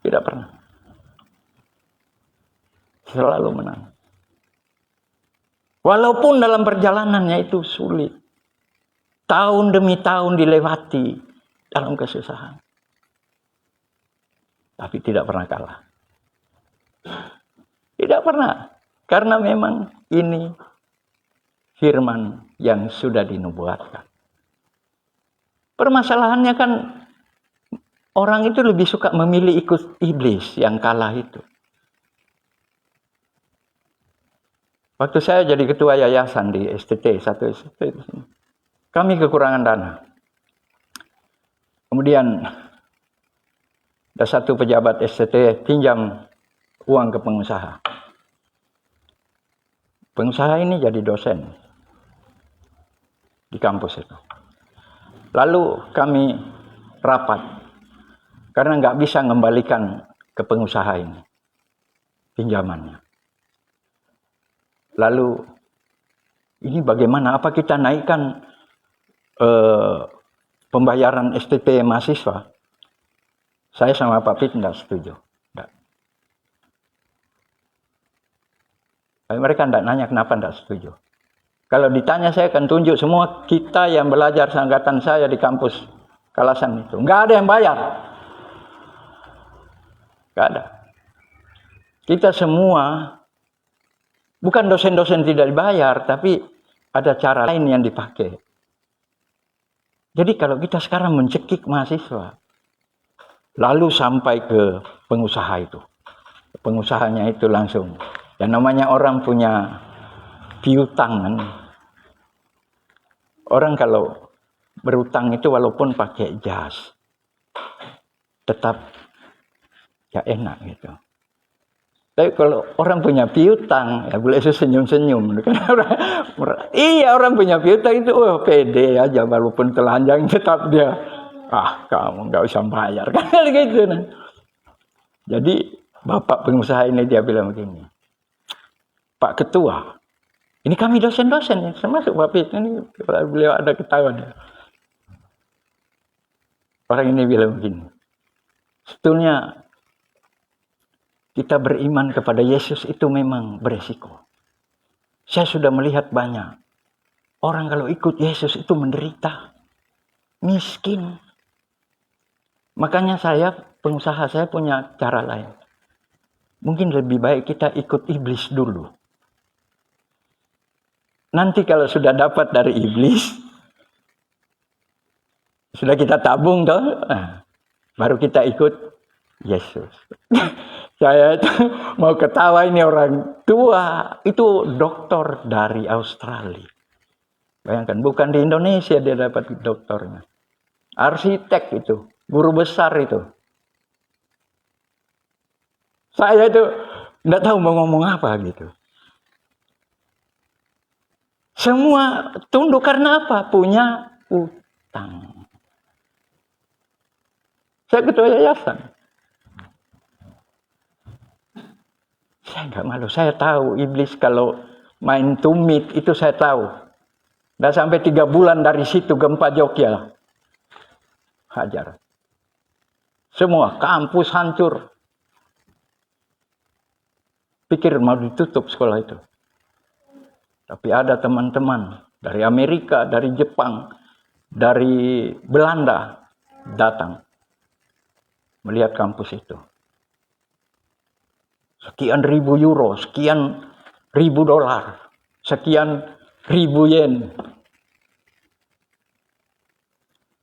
Tidak pernah. Selalu menang. Walaupun dalam perjalanannya itu sulit. Tahun demi tahun dilewati dalam kesusahan. Tapi tidak pernah kalah. Tidak pernah. Karena memang ini firman yang sudah dinubuatkan. Permasalahannya kan orang itu lebih suka memilih ikut iblis yang kalah itu. Waktu saya jadi ketua yayasan di STT, satu STT di sini, kami kekurangan dana. Kemudian ada satu pejabat STT pinjam uang ke pengusaha. Pengusaha ini jadi dosen di kampus itu. Lalu kami rapat karena nggak bisa mengembalikan ke pengusaha ini pinjamannya. Lalu ini bagaimana? Apa kita naikkan pembayaran SPP mahasiswa? Saya sama Pak Pit tidak setuju. Tidak. Mereka tidak nanya kenapa tidak setuju. Kalau ditanya saya akan tunjuk semua kita yang belajar seangkatan saya di kampus Kalasan itu. Nggak ada yang bayar. Nggak ada. Kita semua, bukan dosen-dosen tidak dibayar, tapi ada cara lain yang dipakai. Jadi kalau kita sekarang mencekik mahasiswa, lalu sampai ke pengusaha itu. Pengusahanya itu langsung. Dan namanya orang punya piutang kan. Orang kalau berutang itu walaupun pakai jas, tetap ya enak gitu. Tapi kalau orang punya piutang, ya boleh senyum-senyum. Iya, orang punya piutang itu pede aja, walaupun telanjang tetap dia, kamu nggak usah bayar kan gitu. Jadi bapak pengusaha ini dia bilang begini, Pak Ketua, ini kami dosen-dosen, termasuk Pak Pit, ini beliau ada ketawa dia. Orang ini bilang begini, sebetulnya kita beriman kepada Yesus itu memang beresiko. Saya sudah melihat banyak orang kalau ikut Yesus itu menderita, miskin. Makanya saya, pengusaha saya punya cara lain. Mungkin lebih baik kita ikut iblis dulu. Nanti kalau sudah dapat dari iblis, sudah kita tabung toh, baru kita ikut Yesus. Saya itu mau ketawa, ini orang tua, itu doktor dari Australia. Bayangkan, bukan di Indonesia dia dapat doktornya. Arsitek itu, guru besar itu. Saya itu tidak tahu mau ngomong apa gitu. Semua tunduk karena apa? Punya utang. Saya ketua yayasan. Saya nggak malu. Saya tahu iblis kalau main tumit itu saya tahu. Dan sampai 3 bulan dari situ gempa Jogja. Hajar. Semua kampus hancur. Pikir mau ditutup sekolah itu. Tapi ada teman-teman dari Amerika, dari Jepang, dari Belanda datang melihat kampus itu. Sekian ribu euro, sekian ribu dolar, sekian ribu yen.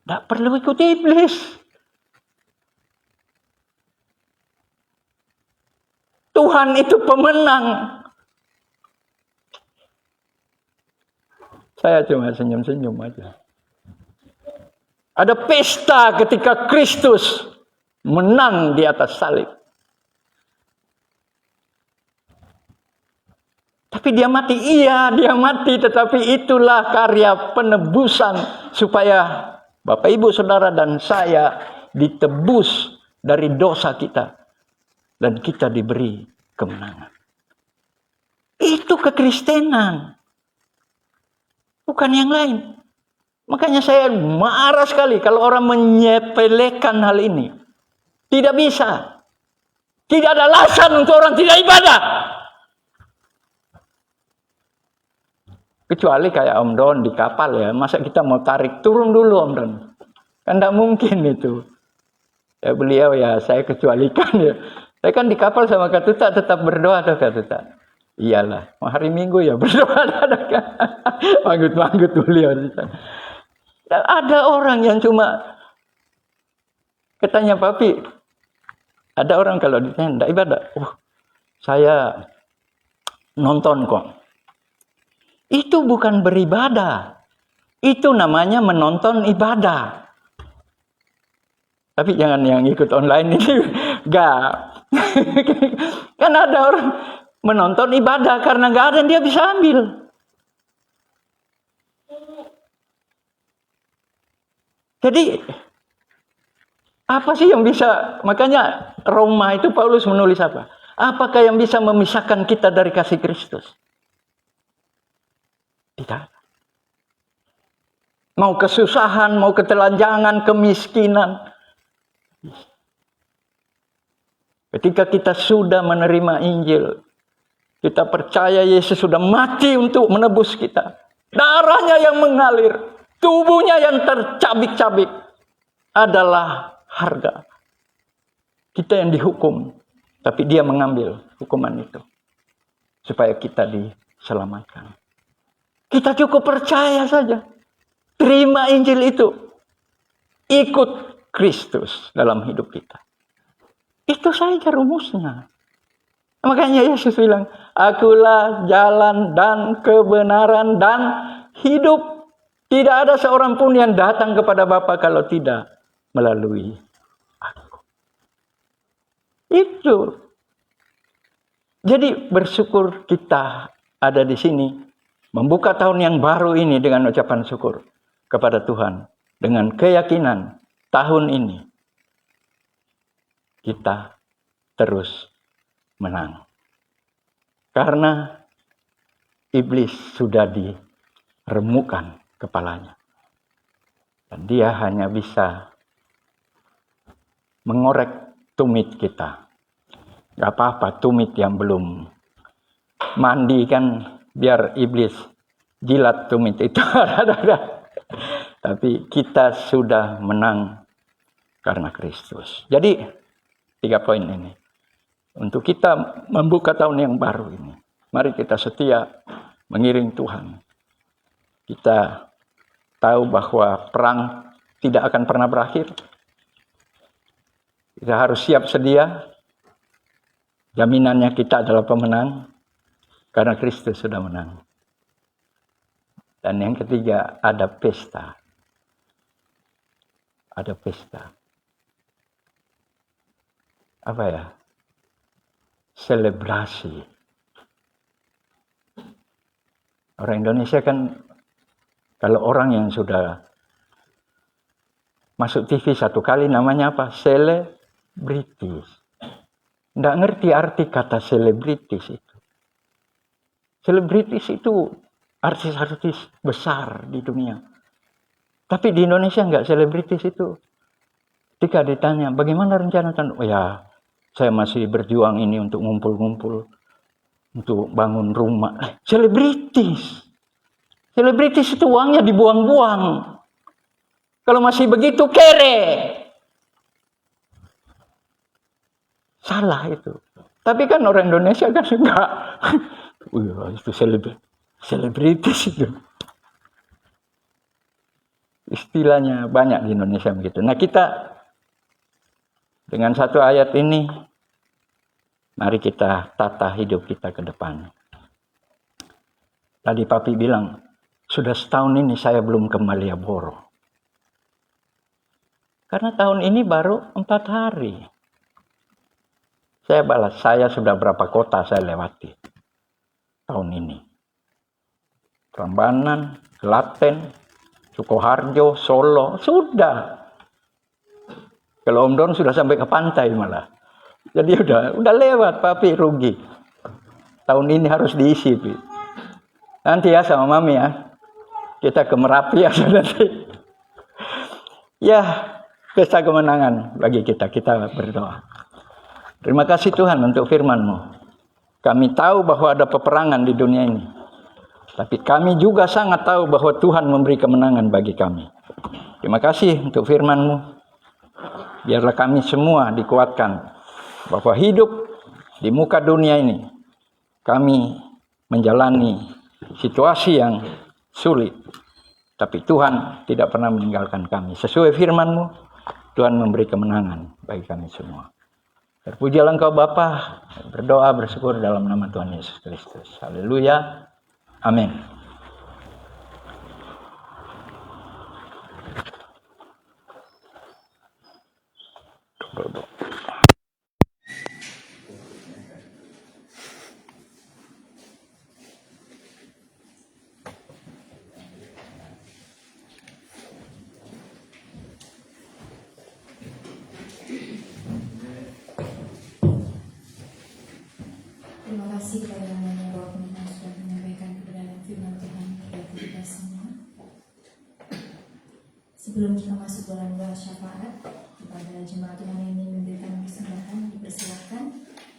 Tidak perlu ikut iblis. Tuhan itu pemenang. Saya cuma senyum-senyum aja. Ada pesta ketika Kristus menang di atas salib. Tapi dia mati, iya dia mati, tetapi itulah karya penebusan supaya Bapak Ibu Saudara dan saya ditebus dari dosa kita dan kita diberi kemenangan. Itu kekristenan, bukan yang lain. Makanya saya marah sekali kalau orang menyepelekan hal ini. Tidak bisa. Tidak ada alasan untuk orang tidak ibadah. Kecuali kayak Om Don di kapal ya. Masa kita mau tarik, turun dulu Om Don. Kan tidak mungkin itu. Ya beliau ya saya kecualikan ya. Saya kan di kapal sama Kak Tuta tetap berdoa tuh Kak Tuta. Iyalah, hari Minggu ya berdoa. Manggut-manggut beliau. Dan ada orang yang cuma katanya Papi, ada orang kalau ditanya tidak ibadah, saya nonton kok. Itu bukan beribadah, itu namanya menonton ibadah. Tapi jangan yang ikut online ini, enggak. Kan ada orang menonton ibadah karena enggak ada yang dia bisa ambil. Jadi apa sih yang bisa, makanya Roma itu Paulus menulis apa? Apakah yang bisa memisahkan kita dari kasih Kristus? Tidak. Mau kesusahan, mau ketelanjangan, kemiskinan. Ketika kita sudah menerima Injil, kita percaya Yesus sudah mati untuk menebus kita. Darahnya yang mengalir, tubuhnya yang tercabik-cabik adalah harga. Kita yang dihukum, tapi dia mengambil hukuman itu. Supaya kita diselamatkan. Kita cukup percaya saja. Terima Injil itu. Ikut Kristus dalam hidup kita. Itu saja rumusnya. Makanya Yesus bilang, akulah jalan dan kebenaran dan hidup. Tidak ada seorang pun yang datang kepada Bapa kalau tidak melalui aku. Itu. Jadi bersyukur kita ada di sini. Membuka tahun yang baru ini dengan ucapan syukur kepada Tuhan. Dengan keyakinan tahun ini kita terus menang. Karena iblis sudah diremukkan kepalanya. Dan dia hanya bisa mengorek tumit kita. Gak apa-apa tumit yang belum mandi kan biar iblis jilat tumit itu. Tapi kita sudah menang karena Kristus. Jadi 3 poin ini. Untuk kita membuka tahun yang baru ini. Mari kita setia mengiring Tuhan. Kita tahu bahwa perang tidak akan pernah berakhir. Kita harus siap sedia. Jaminannya kita adalah pemenang. Karena Kristus sudah menang. Dan yang ketiga, ada pesta. Ada pesta. Apa ya? Selebrasi. Orang Indonesia kan, kalau orang yang sudah masuk TV satu kali namanya apa? Selebritis. Nggak ngerti arti kata selebritis itu. Selebritis itu artis-artis besar di dunia. Tapi di Indonesia nggak selebritis itu. Ketika ditanya, bagaimana rencana tahun? Oh ya, saya masih berjuang ini untuk ngumpul-ngumpul. untuk bangun rumah. Selebritis. Selebritis itu uangnya dibuang-buang. Kalau masih begitu kere. Salah itu. Tapi kan orang Indonesia kan enggak. Wah, itu selebritis itu. Istilahnya banyak di Indonesia begitu. Nah, kita dengan satu ayat ini, mari kita tata hidup kita ke depan. Tadi Papi bilang, sudah setahun ini saya belum ke Malioboro. Karena tahun ini baru 4 hari. Saya balas, saya sudah berapa kota saya lewati tahun ini. Prambanan, Klaten, Sukoharjo, Solo, sudah. Kalau Om Don sudah sampai ke pantai malah. Jadi udah lewat, Papi rugi. Tahun ini harus diisi, Pi. Nanti ya sama Mami ya. Kita ke Merapi ya nanti. Ya, pesta kemenangan bagi kita berdoa. Terima kasih Tuhan untuk firman-Mu. Kami tahu bahwa ada peperangan di dunia ini. Tapi kami juga sangat tahu bahwa Tuhan memberi kemenangan bagi kami. Terima kasih untuk firman-Mu. Biarlah kami semua dikuatkan bahwa hidup di muka dunia ini kami menjalani situasi yang sulit. Tapi Tuhan tidak pernah meninggalkan kami. Sesuai firman-Mu, Tuhan memberi kemenangan bagi kami semua. Terpujilah Engkau Bapa, berdoa bersyukur dalam nama Tuhan Yesus Kristus. Haleluya. Amin. Terima kasih kepada namanya Bapak Pendeta sudah menyampaikan kebenaran firman Tuhan kepada kita semua. Sebelum kita masuk dalam doa syafaat, kepada jemaat Tuhan yang ingin memberikan persembahan, dipersilakan.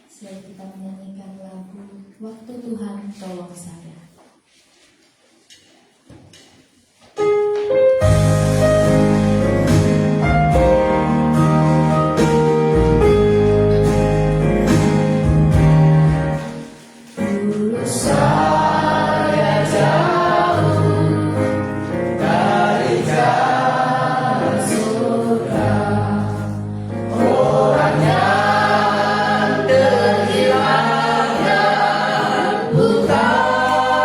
Selain kita menyanyikan lagu Waktu Tuhan Tolong Saya. Bukan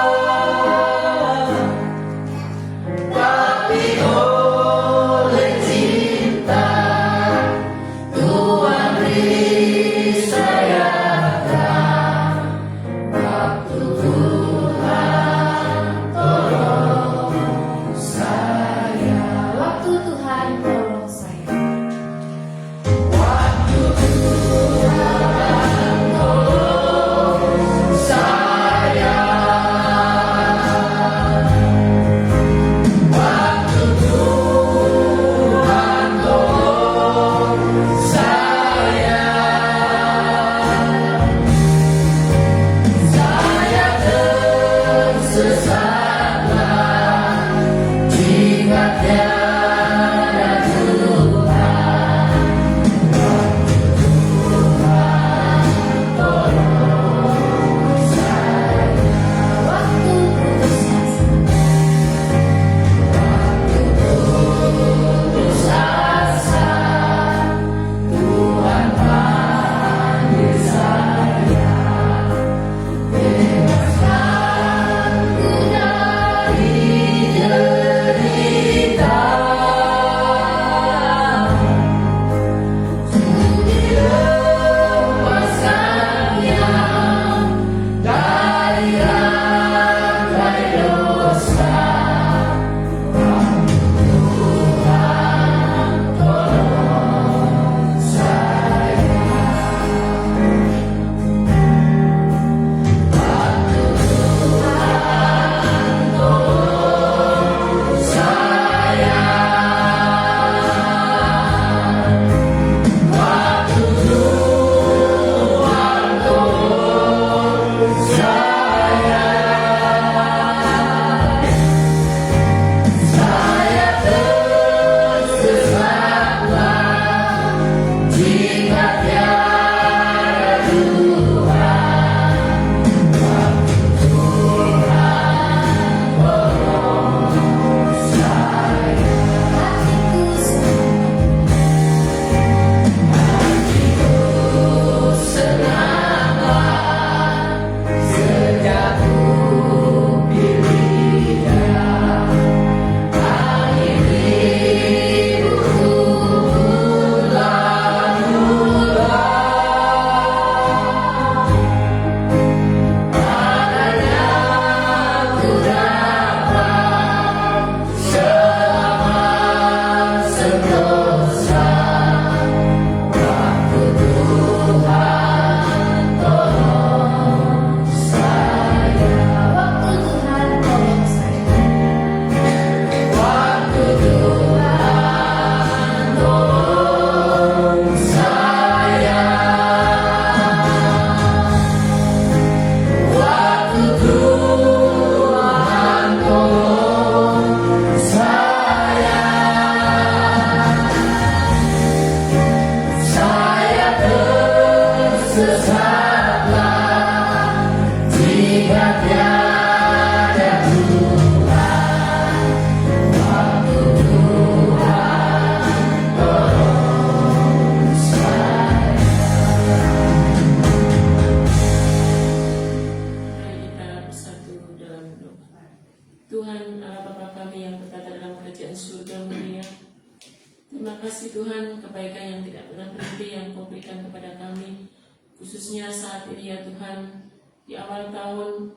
berkat yang Kau berikan kepada kami, khususnya saat ini ya Tuhan, di awal tahun,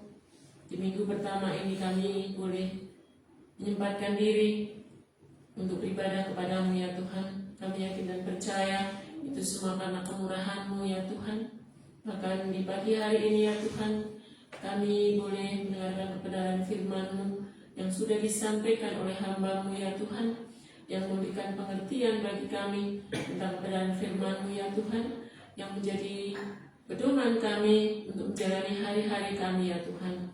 di minggu pertama ini kami boleh menyempatkan diri untuk beribadah kepada-Mu ya Tuhan. Kami yakin dan percaya itu semua karena kemurahan-Mu ya Tuhan. Bahkan di pagi hari ini ya Tuhan, kami boleh mendengarkan kebenaran firman-Mu yang sudah disampaikan oleh hamba-Mu ya Tuhan, yang memberikan pengertian bagi kami tentang kebenaran firman-Mu ya Tuhan, yang menjadi pedoman kami untuk menjalani hari-hari kami ya Tuhan.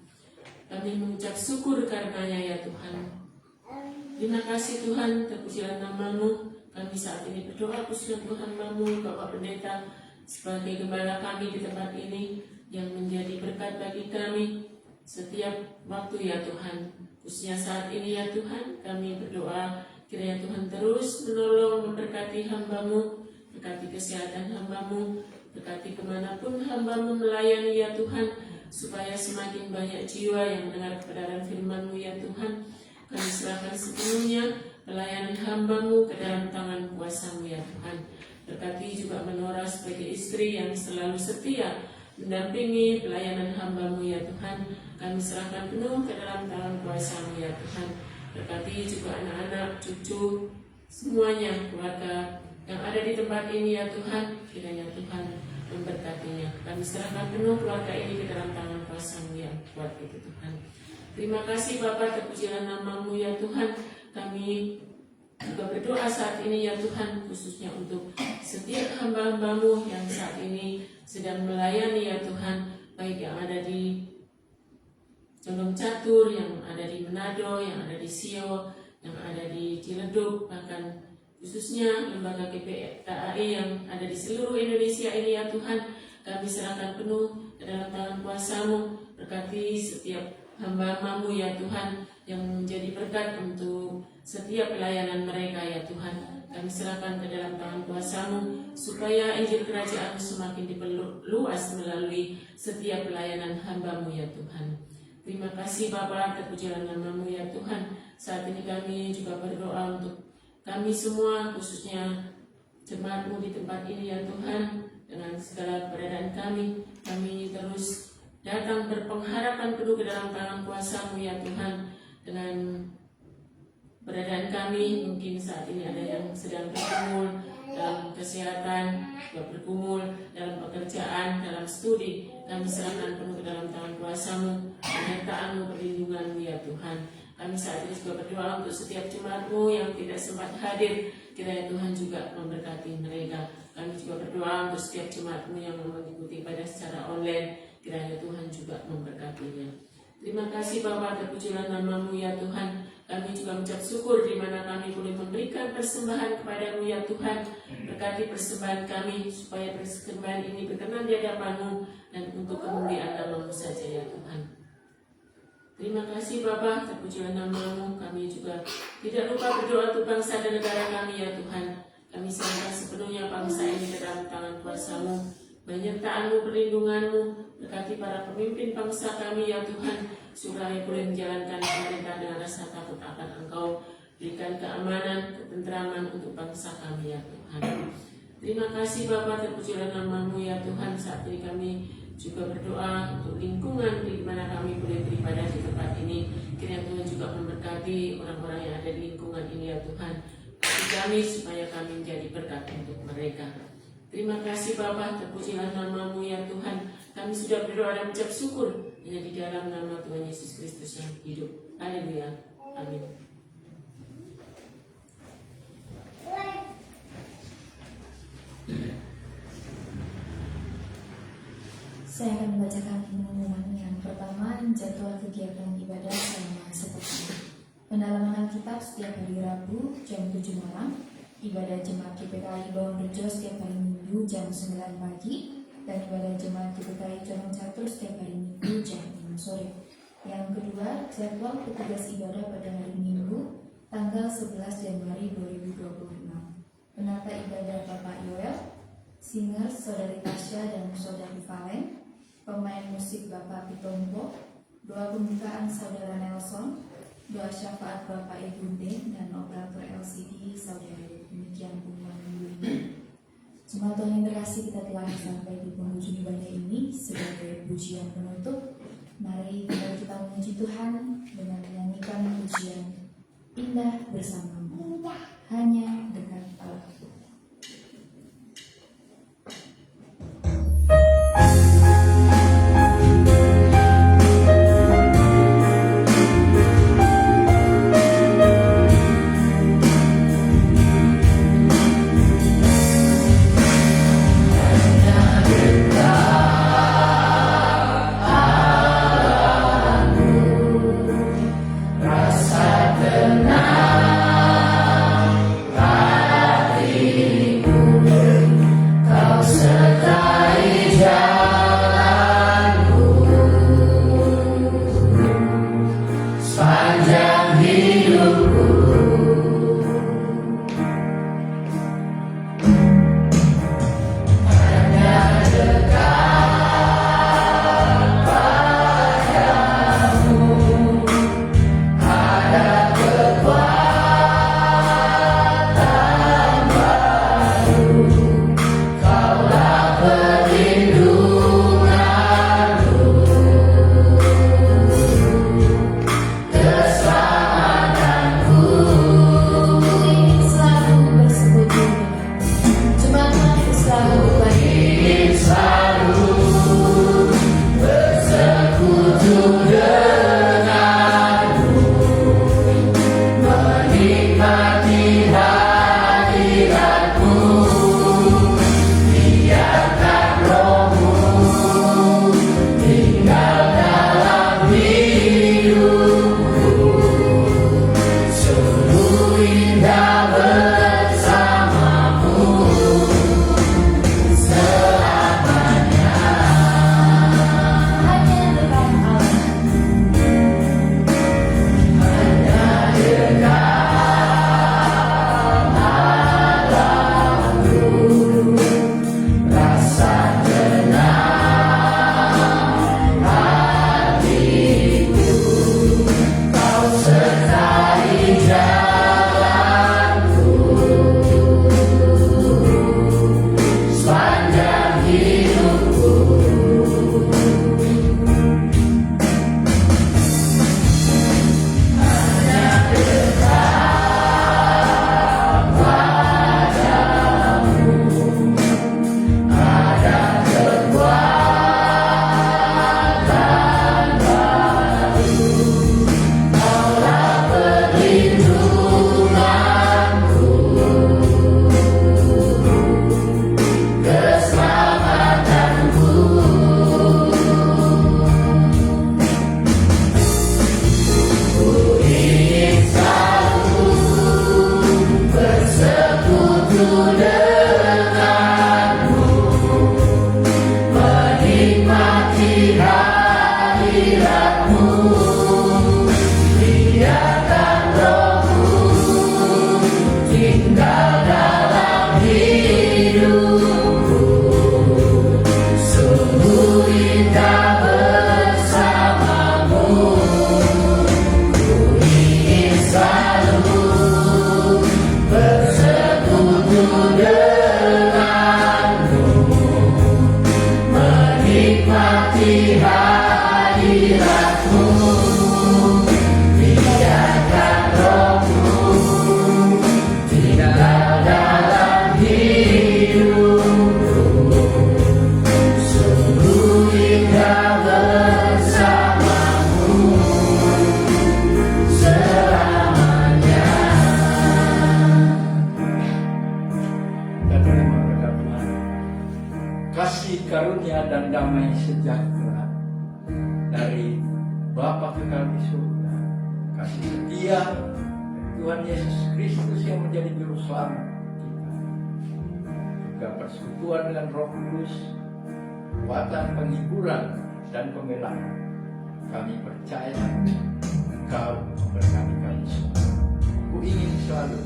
Kami mengucap syukur karenanya ya Tuhan. Terima kasih Tuhan, terpujilah nama-Mu. Kami saat ini berdoa khususnya untuk hamba-Mu, Bapak Pendeta, sebagai gembala kami di tempat ini, yang menjadi berkat bagi kami setiap waktu ya Tuhan. Khususnya saat ini ya Tuhan, kami berdoa kiranya Tuhan terus menolong memberkati hamba-Mu, berkati kesehatan hamba-Mu, berkati kemanapun hamba-Mu melayani ya Tuhan, supaya semakin banyak jiwa yang mendengar kebenaran firman-Mu ya Tuhan. Kami serahkan sepenuhnya pelayanan hamba-Mu ke dalam tangan kuasa-Mu ya Tuhan. Berkati juga Menora sebagai istri yang selalu setia mendampingi pelayanan hamba-Mu ya Tuhan. Kami serahkan penuh ke dalam tangan kuasa-Mu ya Tuhan. Berkati juga anak-anak, cucu, semuanya, keluarga yang ada di tempat ini ya Tuhan. Kiranya Tuhan memberkatinya. Kami serahkan penuh keluarga ini ke dalam tangan kuasa-Mu yang kuat itu Tuhan. Terima kasih Bapa, terpujilah nama-Mu ya Tuhan. Kami juga berdoa saat ini ya Tuhan, khususnya untuk setiap hamba-hamba-Mu yang saat ini sedang melayani ya Tuhan, baik yang ada di Condong Catur, yang ada di Manado, yang ada di Sio, yang ada di Ciledug, bahkan khususnya lembaga GPKAI yang ada di seluruh Indonesia ini ya Tuhan. Kami serahkan penuh ke dalam tangan kuasa-Mu. Berkati setiap hamba-hamba-Mu ya Tuhan, yang menjadi berkat untuk setiap pelayanan mereka ya Tuhan. Kami serahkan ke dalam tangan kuasa-Mu, supaya Injil Kerajaan-Mu semakin diperluas melalui setiap pelayanan hamba-Mu ya Tuhan. Terima kasih Bapa, terpujilah nama-Mu ya Tuhan. Saat ini kami juga berdoa untuk kami semua, khususnya jemaat-Mu di tempat ini ya Tuhan. Dengan segala keberadaan kami terus datang berpengharapan penuh ke dalam tangan kuasa-Mu ya Tuhan. Dengan keberadaan kami, mungkin saat ini ada yang sedang bergumul dalam kesehatan, bergumul dalam pekerjaan, dalam studi. Kami serahkan penuh ke dalam tangan kuasa-Mu, penyertaan-Mu, perlindungan-Mu ya Tuhan. Kami saat ini juga berdoa untuk setiap jemaat-Mu yang tidak sempat hadir, kiranya Tuhan juga memberkati mereka. Kami juga berdoa untuk setiap jemaat-Mu yang mengikuti ibadah secara online, kiranya Tuhan juga memberkatinya. Terima kasih Bapa, terpujilah nama-Mu ya Tuhan. Kami juga mengucap syukur di mana kami boleh memberikan persembahan kepada-Mu ya Tuhan. Berkati persembahan kami, supaya persembahan ini berkenan di hadapan-Mu dan untuk kemuliaan nama-Mu saja ya Tuhan. Terima kasih Bapa, terpujilah nama-Mu. Kami juga tidak lupa berdoa untuk bangsa dan negara kami ya Tuhan. Kami serahkan sepenuhnya bangsa ini ke dalam tangan kuasa-Mu, penyertaan-Mu, perlindungan-Mu. Berkati para pemimpin bangsa kami ya Tuhan, supaya boleh menjalankan pemerintah dengan rasa takut akan Engkau. Berikan keamanan, ketentraman untuk bangsa kami ya Tuhan. Terima kasih Bapa, terpujilah nama-Mu ya Tuhan. Saat ini kami juga berdoa untuk lingkungan di mana kami boleh beribadah di tempat ini. Kiranya Tuhan juga memberkati orang-orang yang ada di lingkungan ini ya Tuhan. Bagi kami supaya kami menjadi berkat untuk mereka. Terima kasih Bapa, terpujilah nama-Mu ya Tuhan. Kami sudah berdoa dan mengucap syukur hanya di dalam nama Tuhan Yesus Kristus yang hidup. Haleluya. Amin. Saya akan membacakan pengumuman yang pertama, jadwal kegiatan ibadah selama sepekan. Pendalaman Alkitab setiap hari Rabu jam 7 malam, ibadah jemaat GPKI Bawangrejo setiap hari Minggu jam 9 pagi, dan ibadah jemaat GPKI Condong Catur setiap hari Minggu jam 6 sore. Yang kedua, jadwal petugas ibadah pada hari Minggu tanggal 11 Januari 2026. Penata ibadah Bapak Yoel, singer Saudari Tasya dan Saudari Valen, pemain musik Bapak Pitombo, doa pembukaan Saudara Nelson, doa syafaat Bapak Ibu Dan, dan operator LCD Saudara. Demikian pengumuman minggu ini. Jemaat Tuhan yang terkasih, kita telah sampai di penghujung ibadah ini. Sebagai pujian penutup, mari kita memuji Tuhan dengan menyanyikan pujian Indah Bersamamu, hanya dekat Allah. Kasih karunia dan damai sejahtera dari Bapa kekal di surga, kasih setia Tuhan Yesus Kristus yang menjadi juru selamat kita, juga persekutuan dengan Roh Kudus, kekuatan penghiburan dan pembelaan. Kami percaya Engkau memberkati kami semua. Ku ingin selalu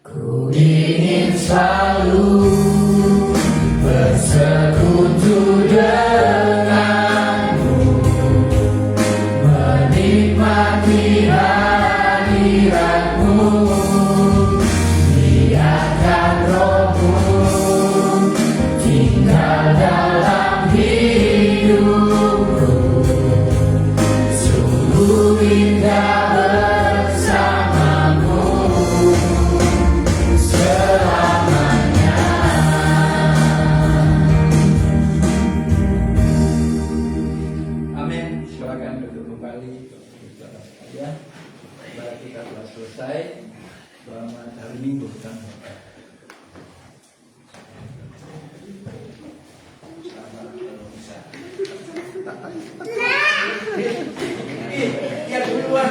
Ku ingin selalu bersekutu denganmu, menikmati hadiratmu Tuhan. Iya duluan.